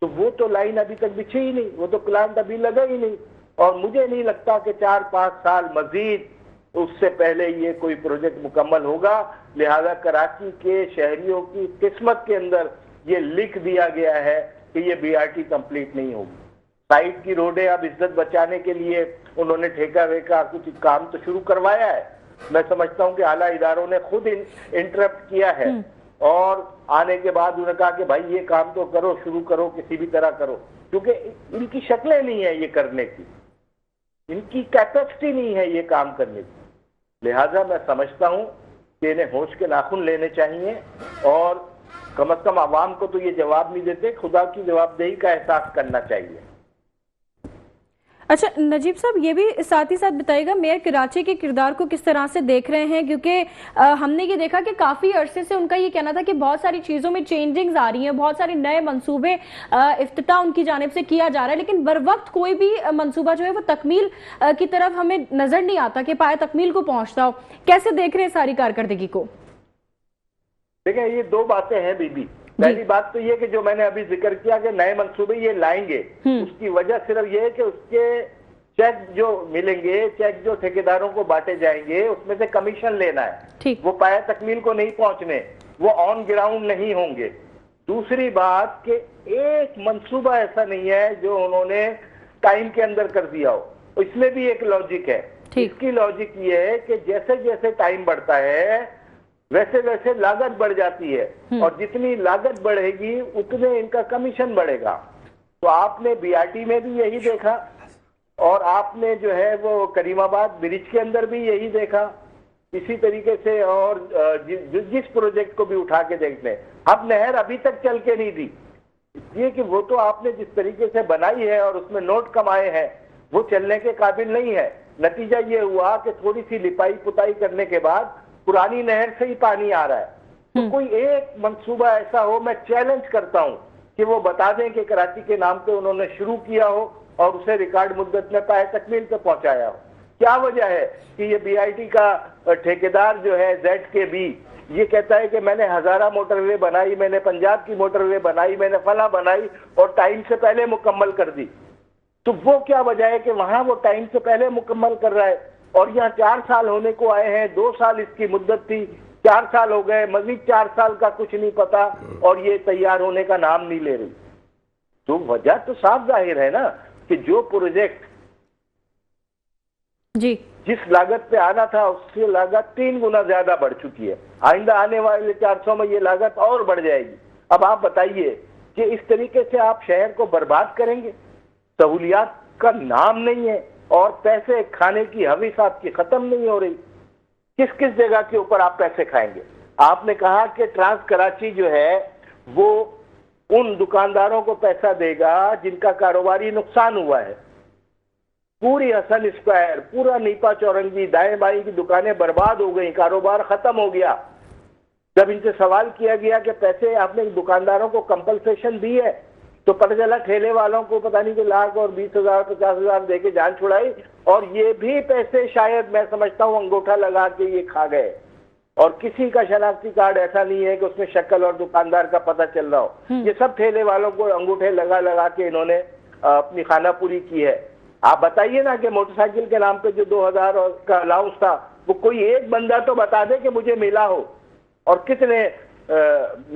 तो वो तो लाइन अभी तक बिछी ही नहीं, वो तो प्लांट अभी लगा ही नहीं। और मुझे नहीं लगता कि 4-5 साल मजीद उससे पहले ये कोई प्रोजेक्ट मुकम्मल होगा। लिहाजा कराची के शहरियों की किस्मत के अंदर ये लिख दिया गया है कि ये बीआरटी कंप्लीट नहीं होगी। साइड की रोडें अब इज्जत बचाने के लिए उन्होंने ठेका वेका कुछ काम तो शुरू करवाया है। मैं समझता हूं कि आला इदारों ने खुद इंटरप्ट किया है, और आने के बाद उन्होंने कहा कि भाई ये काम तो करो, शुरू करो, किसी भी तरह करो, क्योंकि इनकी शक्लें नहीं है ये करने की, इनकी कैपेसिटी नहीं है ये काम करने की। लिहाजा मैं समझता हूं कि इन्हें होश के नाखून लेने चाहिए, और कम से कम आवाम को तो ये जवाब नहीं देते, खुदा की जवाबदेही का एहसास करना चाहिए। अच्छा नजीब साहब, ये भी साथ ही साथ बताइएगा मेयर कराची के किरदार को किस तरह से देख रहे हैं, क्योंकि हमने ये देखा कि काफ़ी अरसे से उनका ये कहना था कि बहुत सारी चीज़ों में चेंजिंग्स आ रही हैं, बहुत सारे नए मंसूबे इफ्तिताह उनकी जानिब से किया जा रहा है, लेकिन बर वक्त कोई भी मंसूबा जो है वो तकमील की तरफ हमें नज़र नहीं आता कि पाए तकमील को पहुँचता हो। कैसे देख रहे हैं सारी कारकर्दगी को? देखिए ये दो बातें हैं बीबी। पहली बात तो ये कि जो मैंने अभी जिक्र किया कि नए मंसूबे ये लाएंगे, उसकी वजह सिर्फ ये है कि उसके चेक जो मिलेंगे, चेक जो ठेकेदारों को बांटे जाएंगे, उसमें से कमीशन लेना है। वो पाया तकमील को नहीं पहुंचने, वो ऑन ग्राउंड नहीं होंगे। दूसरी बात कि एक मंसूबा ऐसा नहीं है जो उन्होंने टाइम के अंदर कर दिया हो। इसमें भी एक लॉजिक है। इसकी लॉजिक ये है कि जैसे जैसे टाइम बढ़ता है वैसे वैसे लागत बढ़ जाती है, और जितनी लागत बढ़ेगी उतने इनका कमीशन बढ़ेगा। तो आपने बीआरटी में भी यही देखा, और आपने जो है वो करीमाबाद ब्रिज के अंदर भी यही देखा। इसी तरीके से और जिस प्रोजेक्ट को भी उठा के देख लें, अब नहर अभी तक चल के नहीं दी, इसलिए कि वो तो आपने जिस तरीके से बनाई है और उसमें नोट कमाए हैं वो चलने के काबिल नहीं है। नतीजा ये हुआ कि थोड़ी सी लिपाई पुताई करने के बाद पुरानी नहर से ही पानी आ रहा है। तो कोई एक मंसूबा ऐसा हो, मैं चैलेंज करता हूं कि वो बता दें कि कराची के नाम पे उन्होंने शुरू किया हो और उसे रिकॉर्ड मुद्दत में पाए तकमील पे पहुंचाया हो। क्या वजह है कि ये बीआईटी का ठेकेदार जो है ZKB ये कहता है कि मैंने हजारा मोटरवे बनाई, मैंने पंजाब की मोटरवे बनाई, मैंने फला बनाई और टाइम से पहले मुकम्मल कर दी। तो वो क्या वजह है कि वहां वो टाइम से पहले मुकम्मल कर रहा है और यहाँ 4 साल होने को आए हैं, 2 साल इसकी मुद्दत थी, 4 साल हो गए, मजीद 4 साल का कुछ नहीं पता और ये तैयार होने का नाम नहीं ले रही। तो वजह तो साफ जाहिर है ना कि जो प्रोजेक्ट जी जिस लागत पे आना था उससे लागत 3 गुना ज्यादा बढ़ चुकी है। आइंदा आने वाले 400 में ये लागत और बढ़ जाएगी। अब आप बताइए कि इस तरीके से आप शहर को बर्बाद करेंगे, सहूलियात का नाम नहीं है और पैसे खाने की हवीस आपकी खत्म नहीं हो रही। किस किस जगह के ऊपर आप पैसे खाएंगे? आपने कहा कि ट्रांस कराची जो है वो उन दुकानदारों को पैसा देगा जिनका कारोबारी नुकसान हुआ है। पूरी हसन स्क्वायर, पूरा नीपा चौरंगी, दाएं बाएं की दुकानें बर्बाद हो गई, कारोबार खत्म हो गया। जब इनसे सवाल किया गया कि पैसे आपने दुकानदारों को कंपनसेशन दी है, तो पता चला ठेले वालों को पता नहीं कि लाख और 20,000 50,000 देके जान छुड़ाई और ये भी पैसे शायद मैं समझता हूं अंगूठा लगा के ये खा गए। और किसी का शनाख्ती कार्ड ऐसा नहीं है कि उसमें शक्ल और दुकानदार का पता चल रहा हो। ये सब ठेले वालों को अंगूठे लगा लगा के इन्होंने अपनी खाना पूरी की है। आप बताइए ना कि मोटरसाइकिल के नाम पे जो 2000 का अलाउंस था, वो कोई एक बंदा तो बता दे कि मुझे मिला हो, और कितने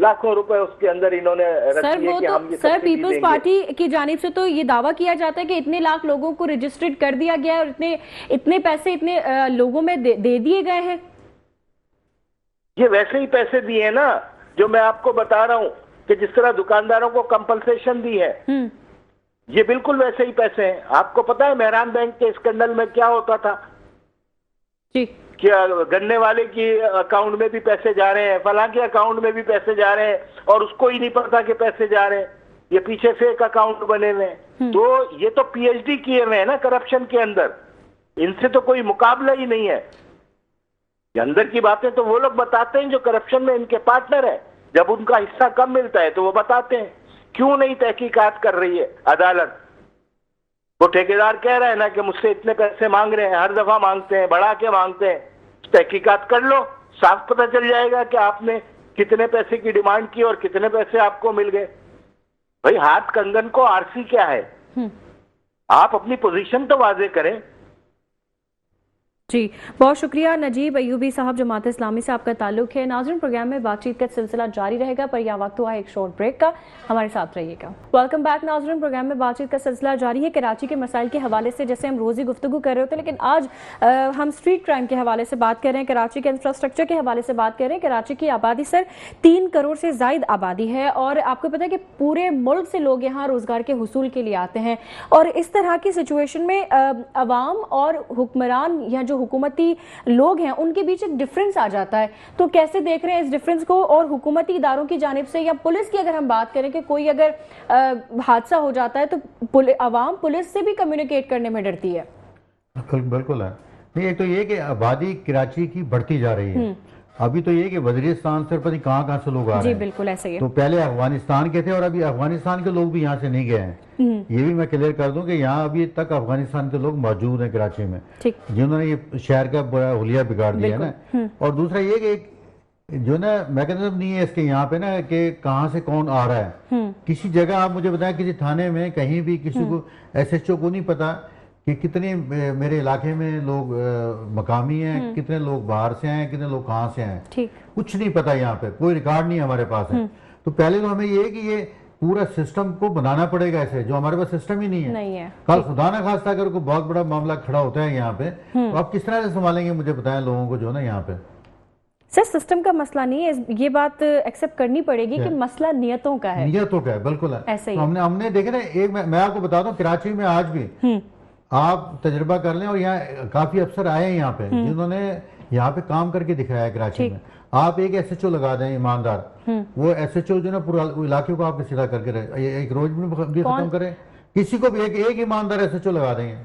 लाखों रुपए उसके अंदर इन्होंने रख दिए कि हम ये सर पीपल्स पार्टी की जानिब से तो ये दावा किया जाता है कि इतने लाख लोगों को रजिस्टर्ड कर दिया गया है और इतने पैसे इतने लोगों में दे दिए गए हैं। ये वैसे ही पैसे दिए हैं ना जो मैं आपको बता रहा हूँ कि जिस तरह दुकानदारों को कंपनसेशन दी है, ये बिल्कुल वैसे ही पैसे हैं। आपको पता है मेहरान बैंक के स्कैंडल में क्या होता था जी, क्या गन्ने वाले की अकाउंट में भी पैसे जा रहे हैं, फलां के अकाउंट में भी पैसे जा रहे हैं, और उसको ही नहीं पता कि पैसे जा रहे हैं। ये पीछे फेक अकाउंट बने हुए हैं। तो ये तो पीएचडी किए हुए हैं ना करप्शन के अंदर, इनसे तो कोई मुकाबला ही नहीं है। ये अंदर की बातें तो वो लोग बताते हैं जो करप्शन में इनके पार्टनर है। जब उनका हिस्सा कम मिलता है तो वो बताते हैं। क्यों नहीं तहकीकात कर रही है अदालत? वो ठेकेदार कह रहा है ना कि मुझसे इतने पैसे मांग रहे हैं, हर दफा मांगते हैं, बढ़ा के मांगते हैं। तहकीकात कर लो, साफ पता चल जाएगा कि आपने कितने पैसे की डिमांड की और कितने पैसे आपको मिल गए। भाई हाथ कंगन को आरसी क्या है? आप अपनी पोजीशन तो वाजे करें। जी, बहुत शुक्रिया नजीब अयूबी साहब, जमात इस्लामी से आपका ताल्लुक है। नाज़रीन, प्रोग्राम में बातचीत का सिलसिला जारी रहेगा, पर यह वक्त हुआ है एक शॉर्ट ब्रेक का। हमारे साथ रहिएगा। वेलकम बैक नाज़रीन, प्रोग्राम में बातचीत का सिलसिला जारी है। कराची के मसाइल के हवाले से जैसे हम रोज़ी गुफ्तगू कर रहे होते हैं, लेकिन आज हम स्ट्रीट क्राइम के हवाले से बात कर रहे हैं, कराची के इंफ्रास्ट्रक्चर के हवाले से बात कर रहे हैं। कराची की आबादी सर 3 करोड़ से ज़ायद आबादी है, और आपको पता है कि पूरे मुल्क से लोग यहाँ रोज़गार के हुसूल के लिए आते हैं। और इस तरह की सिचुएशन में अवाम और हुक्मरान या जो हुकूमती लोग हैं उनके बीच एक डिफरेंस आ जाता है। तो कैसे देख रहे हैं इस डिफरेंस को? और हुकूमती इदारों की जानिब से या पुलिस की अगर हम बात करें कि कोई अगर हादसा हो जाता है तो अवाम पुलिस से भी कम्युनिकेट करने में डरती है। बिल्कुल है। नहीं, एक तो ये कि आबादी कराची की बढ़ती जा रही है। अभी तो ये कि वज़ीरिस्तान से पता नहीं कहाँ से लोग आ रहे हैं। जी बिल्कुल ऐसे ही है। तो पहले अफगानिस्तान के थे और अभी अफगानिस्तान के लोग भी यहाँ से नहीं गए हैं। ये भी मैं क्लियर कर दूं कि यहाँ अभी तक अफगानिस्तान के लोग मौजूद हैं कराची में, जिन्होंने ये शहर का बड़ा हुलिया बिगाड़ दिया है ना। और दूसरा ये कि जो ना मैकेनिज्म नहीं है इसके यहाँ पे ना कि कहाँ से कौन आ रहा है। किसी जगह आप मुझे बताएं, किसी थाने में कहीं भी किसी को SHO को नहीं पता कि कितने मेरे इलाके में लोग मकामी हैं, कितने लोग बाहर से आए, कितने लोग कहाँ से आए, कुछ नहीं पता। यहाँ पे कोई रिकॉर्ड नहीं हमारे पास है। तो पहले तो हमें ये है कि ये पूरा सिस्टम को बनाना पड़ेगा ऐसे, जो हमारे पास सिस्टम ही नहीं है। कल खुदा ना खास्ता अगर कोई बहुत बड़ा मामला खड़ा होता है यहाँ पे, तो आप किस तरह से संभालेंगे? मुझे बताएं लोगों को जो ना यहाँ पे। सर सिस्टम का मसला नहीं है, ये बात एक्सेप्ट करनी पड़ेगी कि मसला नियतों का है। नियतों का है, बिल्कुल है। ऐसे ही तो हमने देखे ना, एक मैं आपको बता दूं, कराची में आज भी आप तजुर्बा कर लें, और यहाँ काफी अफसर आए हैं यहाँ पे जिन्होंने यहाँ पे काम करके दिखाया है कराची में। आप एक SHO लगा दें ईमानदार, वो SHO जो ना पूरा इलाके को आपके सीधा करके रहे, एक रोज भी खत्म करें। किसी को भी एक ईमानदार SHO लगा देंगे।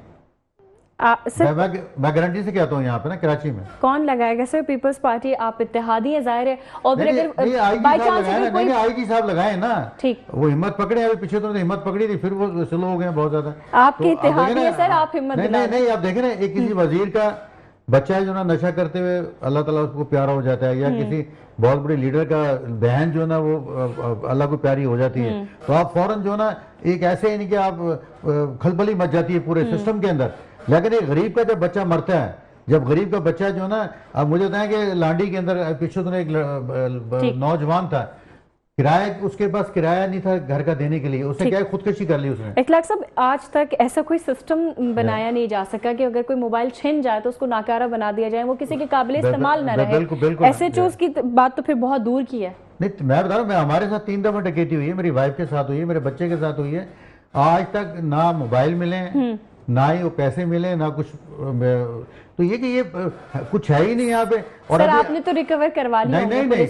मैं गारंटी से कहता हूँ यहाँ पे ना कराची में। कौन लगाएगा सर? पीपल्स पार्टी, आप इत्तेहादी है जाहिर है। और फिर अगर बाय चांस IG साहब लगाए ना, ठीक, वो हिम्मत पकड़े। अभी पीछे तो हिम्मत पकड़ी थी, फिर वो स्लो हो गए बहुत ज्यादा। आपके इत्तेहादी है सर, आप हिम्मत नहीं, आप देखें ना, एक किसी वजीर का बच्चा है जो ना नशा करते हुए अल्लाह ताला उसको प्यारा हो जाता है, या किसी बहुत बड़े लीडर का बहन जो ना वो अल्लाह को प्यारी हो जाती है, तो आप फौरन जो ना एक ऐसे यानी कि आप खलबली मच जाती है पूरे सिस्टम के अंदर। लेकिन एक गरीब का जब बच्चा मरता है, जब गरीब का बच्चा जो ना, अब मुझे बताएं कि लांडी के अंदर पीछे तो एक नौजवान था, किराया, उसके पास किराया नहीं था घर का देने के लिए, उसने क्या खुदकशी कर ली उसने। इखलाक साहब, आज तक ऐसा कोई सिस्टम बनाया नहीं जा सका कि अगर कोई मोबाइल छिन जाए तो उसको नाकारा बना दिया जाए, वो किसी के काबिल इस्तेमाल न रहे। SHOs की बात तो फिर बहुत दूर की है। नहीं, मैं बता रहा हूँ, हमारे साथ 3 दफा डकैती हुई है, मेरी वाइफ के साथ हुई है, मेरे बच्चे के साथ हुई है। आज तक ना मोबाइल मिले, ना ही वो पैसे मिले, ना कुछ। तो ये कि ये कुछ है ही नहीं यहाँ पे। और सर आपने तो रिकवर करवा लिया? नहीं,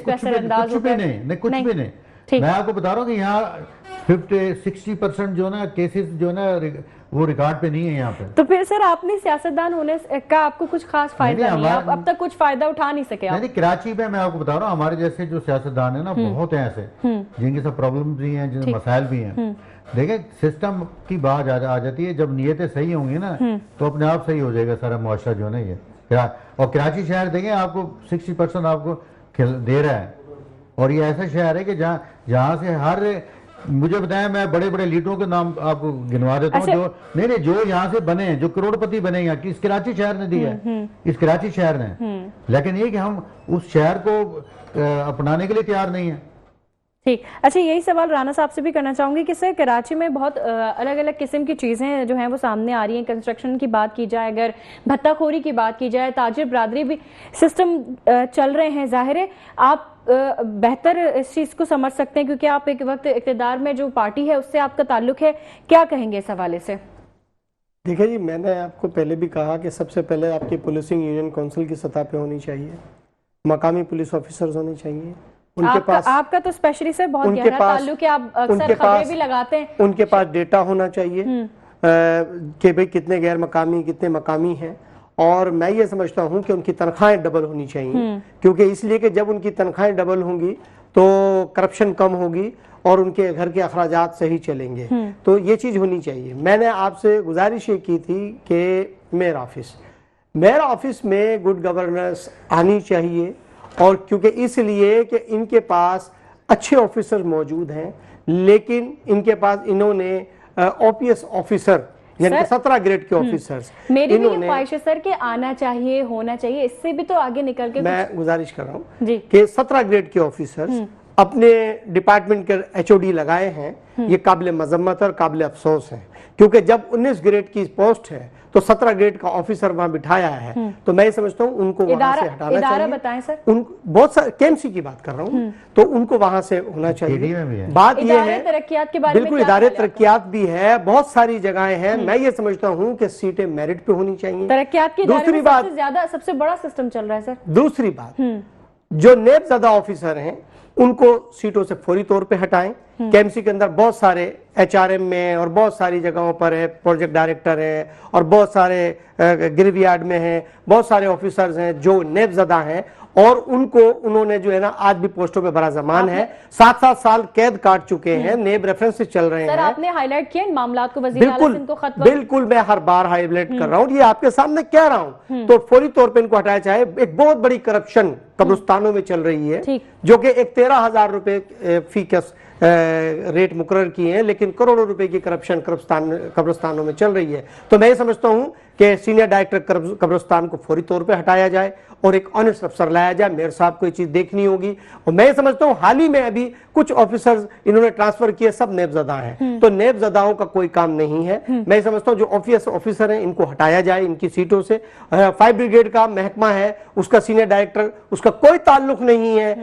कुछ भी नहीं। मैं आपको बता रहा हूँ कि यहाँ 50-60% जो ना केसेस जो ना वो रिकॉर्ड पे नहीं है यहाँ पे। तो फिर सर आपने सियासतदान होने का आपको कुछ खास फायदा नहीं है, आप अब तक कुछ फायदा उठा नहीं सके? नहीं, कराची में मैं आपको बता रहा हूँ, हमारे जैसे जो सियासतदान है ना, बहुत हैं ऐसे जिनके सब प्रॉब्लम भी हैं, जिनके मसाइल भी हैं। देखें, सिस्टम की बात आ जाती है, जब नीयतें सही होंगी ना तो अपने आप सही हो जाएगा सारा मुआशरा जो है ना। ये और कराची शहर देखें आपको 60% आपको दे रहा है, और ये ऐसा शहर है कि जहाँ से हर, मुझे बताया, मैं बड़े बड़े लीडरों के नाम आपको गिनवा देता हूँ, जो नहीं जो यहाँ से बने हैं, जो करोड़पति बने हैं, इस कराची शहर ने दिया है, इस कराची शहर ने। लेकिन ये कि हम उस शहर को अपनाने के लिए तैयार नहीं है। ठीक, अच्छा, यही सवाल राना साहब से भी करना चाहूंगी कि सर कराची में बहुत अलग अलग किस्म की चीज़ें जो हैं वो सामने आ रही हैं। कंस्ट्रक्शन की बात की जाए, अगर भत्ताखोरी की बात की जाए, ताजिर बरादरी भी सिस्टम चल रहे हैं। जाहिर है आप बेहतर इस चीज़ को समझ सकते हैं क्योंकि आप एक वक्त इक़्तिदार में जो पार्टी है उससे आपका ताल्लुक है, क्या कहेंगे इस हवाले से? देखिए जी, मैंने आपको पहले भी कहा कि सबसे पहले आपकी पुलिसिंग यूनियन काउंसिल की सतह पे होनी चाहिए, मकामी पुलिस ऑफिसर्स होने चाहिए। उनके पास, आपका तो स्पेशली सर बहुत गहरा ताल्लुक है, आप अक्सर खबरें भी लगाते हैं। उनके पास डेटा होना चाहिए कि भाई कितने गैर मकामी, कितने मकामी हैं। और मैं ये समझता हूँ कि उनकी तनख्वाहें डबल होनी चाहिए, क्योंकि इसलिए कि जब उनकी तनख्वाहें डबल होंगी तो करप्शन कम होगी और उनके घर के अखराजात सही चलेंगे। तो ये चीज़ होनी चाहिए। मैंने आपसे गुजारिश ये की थी कि मेयर ऑफिस में गुड गवर्नेंस आनी चाहिए, और क्योंकि इसलिए कि इनके पास अच्छे ऑफिसर मौजूद हैं, लेकिन इनके पास इन्होंने ओपीएस ऑफिसर यानी 17 ग्रेड के ऑफिसर्स, मेरी भी ख्वाहिश है सर कि आना चाहिए, होना चाहिए, इससे भी तो आगे निकल के मैं गुजारिश कर रहा हूँ कि 17 ग्रेड के ऑफिसर्स अपने डिपार्टमेंट के एचओडी लगाए हैं। ये काबिल मजम्मत और काबिल अफसोस है, क्योंकि जब 19 ग्रेड की पोस्ट है तो 17 ग्रेड का ऑफिसर वहां बिठाया है। तो मैं समझता हूँ उनको वहां से हटाना चाहिए। बताएं सर, बहुत सारे केएमसी की बात कर रहा हूँ, तो उनको वहां से होना चाहिए। बात यह है तरक्कियात के बारे में, बिल्कुल इदारे तरक्कियात भी है, बहुत सारी जगहें हैं। मैं ये समझता हूँ कि सीटें मेरिट पे होनी चाहिए। तरक्कियात की दूसरी बात, ज्यादा सबसे बड़ा सिस्टम चल रहा है सर। दूसरी बात, जो नेबज़दा ऑफिसर हैं उनको सीटों से फौरी तौर पे हटाएं। केएमसी के अंदर बहुत सारे एचआरएम में और बहुत सारी जगहों पर है प्रोजेक्ट डायरेक्टर है, और बहुत सारे गिरवियार्ड में हैं, बहुत सारे ऑफिसर्स हैं जो नेबज़दा हैं, और उनको उन्होंने जो है ना आज भी पोस्टों पे भरा जमान है, 7-7 साल कैद काट चुके हैं, नेब रेफरेंस से चल रहे हैं। आपने हाईलाइट किया इन मामलों को, वज़ीर आला इनको खत बिल्कुल मैं हर बार हाईलाइट कर रहा हूँ, ये आपके सामने कह रहा हूँ। तो फौरी तौर पे इनको हटाया जाए। एक बहुत बड़ी करप्शन कब्रिस्तानों में चल रही है, जो कि एक 13,000 रुपए फी रेट मुकर्रर किए हैं, लेकिन करोड़ों रुपए की करप्शन कब्रिस्तानों में चल रही है। तो मैं ये समझता हूं कि सीनियर डायरेक्टर कब्रिस्तान को फौरी तौर पे हटाया जाए और एक ऑनेस्ट अफसर लाया जाए। मेयर साहब को ये चीज देखनी होगी। और मैं समझता हूं हाल ही में अभी कुछ ऑफिसर्स इन्होंने ट्रांसफर किए, सब नेबज़दा हैं, तो नेबज़दाओं का कोई काम नहीं है। मैं समझता हूं जो ऑफिसर हैं इनको हटाया जाए इनकी सीटों से। 5 ब्रिगेड का महकमा है, उसका सीनियर डायरेक्टर, उसका कोई ताल्लुक नहीं है,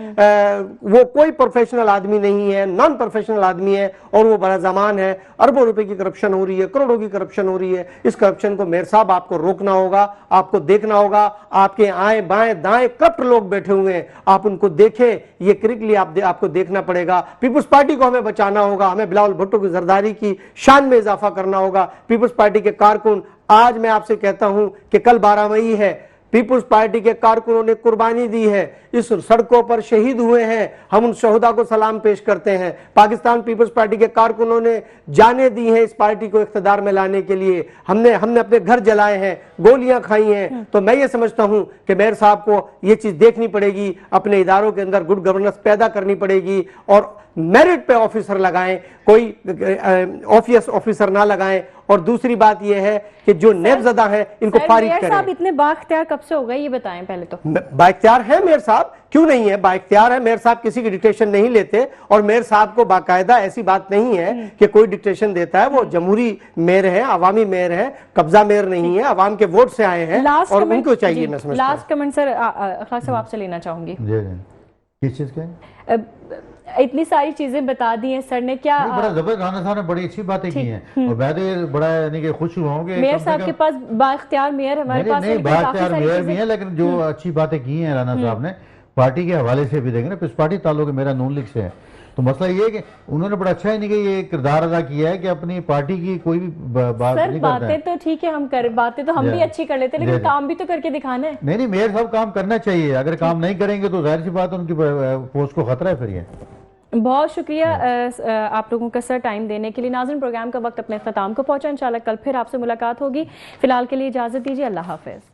वो कोई प्रोफेशनल आदमी नहीं है, नॉन प्रोफेशनल आदमी है, और वो बड़ा जमान है। अरबों रुपए की करप्शन हो रही है, करोड़ों की करप्शन हो रही है। इस करप्शन को मेयर साहब आपको रोकना होगा, आपको देखना होगा। आपके आए बाएं दाएं करप्ट लोग बैठे हुए हैं, आप उनको देखें, ये क्रिकली आपको देखना पड़ेगा। पीपुल्स पार्टी को हमें बचाना होगा, हमें बिलावल भुट्टो की जरदारी की शान में इजाफा करना होगा। पीपुल्स पार्टी के कारकुन, आज मैं आपसे कहता हूं कि कल 12 मई है, पीपुल्स पार्टी के कारकुनों ने कुर्बानी दी है, इस सड़कों पर शहीद हुए हैं, हम उन शहीदा को सलाम पेश करते हैं। पाकिस्तान पीपुल्स पार्टी के कारकुनों ने जानें दी हैं इस पार्टी को इख्तिदार में लाने के लिए, हमने अपने घर जलाए हैं, गोलियां खाई हैं। तो मैं ये समझता हूं कि मेयर साहब को ये चीज देखनी पड़ेगी, अपने इदारों के अंदर गुड गवर्नेंस पैदा करनी पड़ेगी, और मेरिट पे ऑफिसर लगाएं, कोई ऑफिस ऑफिसर ना लगाएं। और दूसरी बात यह है कि जो नेबज़दा हैं इनको फारिग करें। साहब इतने बाख्तियार कब से हो गए ये बताएं पहले तो। बाख्तियार है मेयर साहब, क्यों नहीं है, बाख्तियार है मेयर साहब, किसी की डिक्टेशन नहीं लेते। और मेयर साहब को बाकायदा ऐसी बात नहीं है कि कोई डिक्टेशन देता है, वो जमहूरी मेयर है, अवामी मेयर है, कब्जा मेयर नहीं है, अवाम के वोट से आए हैं और उनको चाहिए। मैं समझता हूं। लास्ट कमेंट सर अखलाक साहब आपसे लेना चाहूंगी। किस चीज के? इतनी सारी चीजें बता दी हैं सर ने, क्या बड़ा जबरदस्त, राना साहब ने बड़ी अच्छी बातें की हैं, और मैं तो बड़ा यानी कि खुश हुआ हूं कि मेयर साहब के पास बाख्तियार मेयर, हमारे पास नहीं बाख्तियार मेयर भी है, लेकिन जो अच्छी बातें की हैं राना साहब ने, पार्टी के हवाले से भी देखें ना, पीपल्स पार्टी ताल्लुक है मेरा नून लीग से है। तो मसला ये है कि उन्होंने बड़ा अच्छा नहीं कि ये किरदार अदा किया है कि अपनी पार्टी की कोई भी बात नहीं करता है। बातें तो ठीक है, बातें तो हम भी अच्छी कर लेते हैं, लेकिन काम भी तो करके दिखाना है। नहीं मेयर साहब काम करना चाहिए, अगर काम नहीं करेंगे तो जाहिर सी बात उनकी पोस्ट को खतरा है फिर ये। बहुत शुक्रिया आप लोगों का सर टाइम देने के लिए। नाज़रीन, प्रोग्राम का वक्त अपने ख़त्म को पहुंचा, इंशाल्लाह कल फिर आपसे मुलाकात होगी। फिलहाल के लिए इजाज़त दीजिए, अल्लाह हाफ़िज़।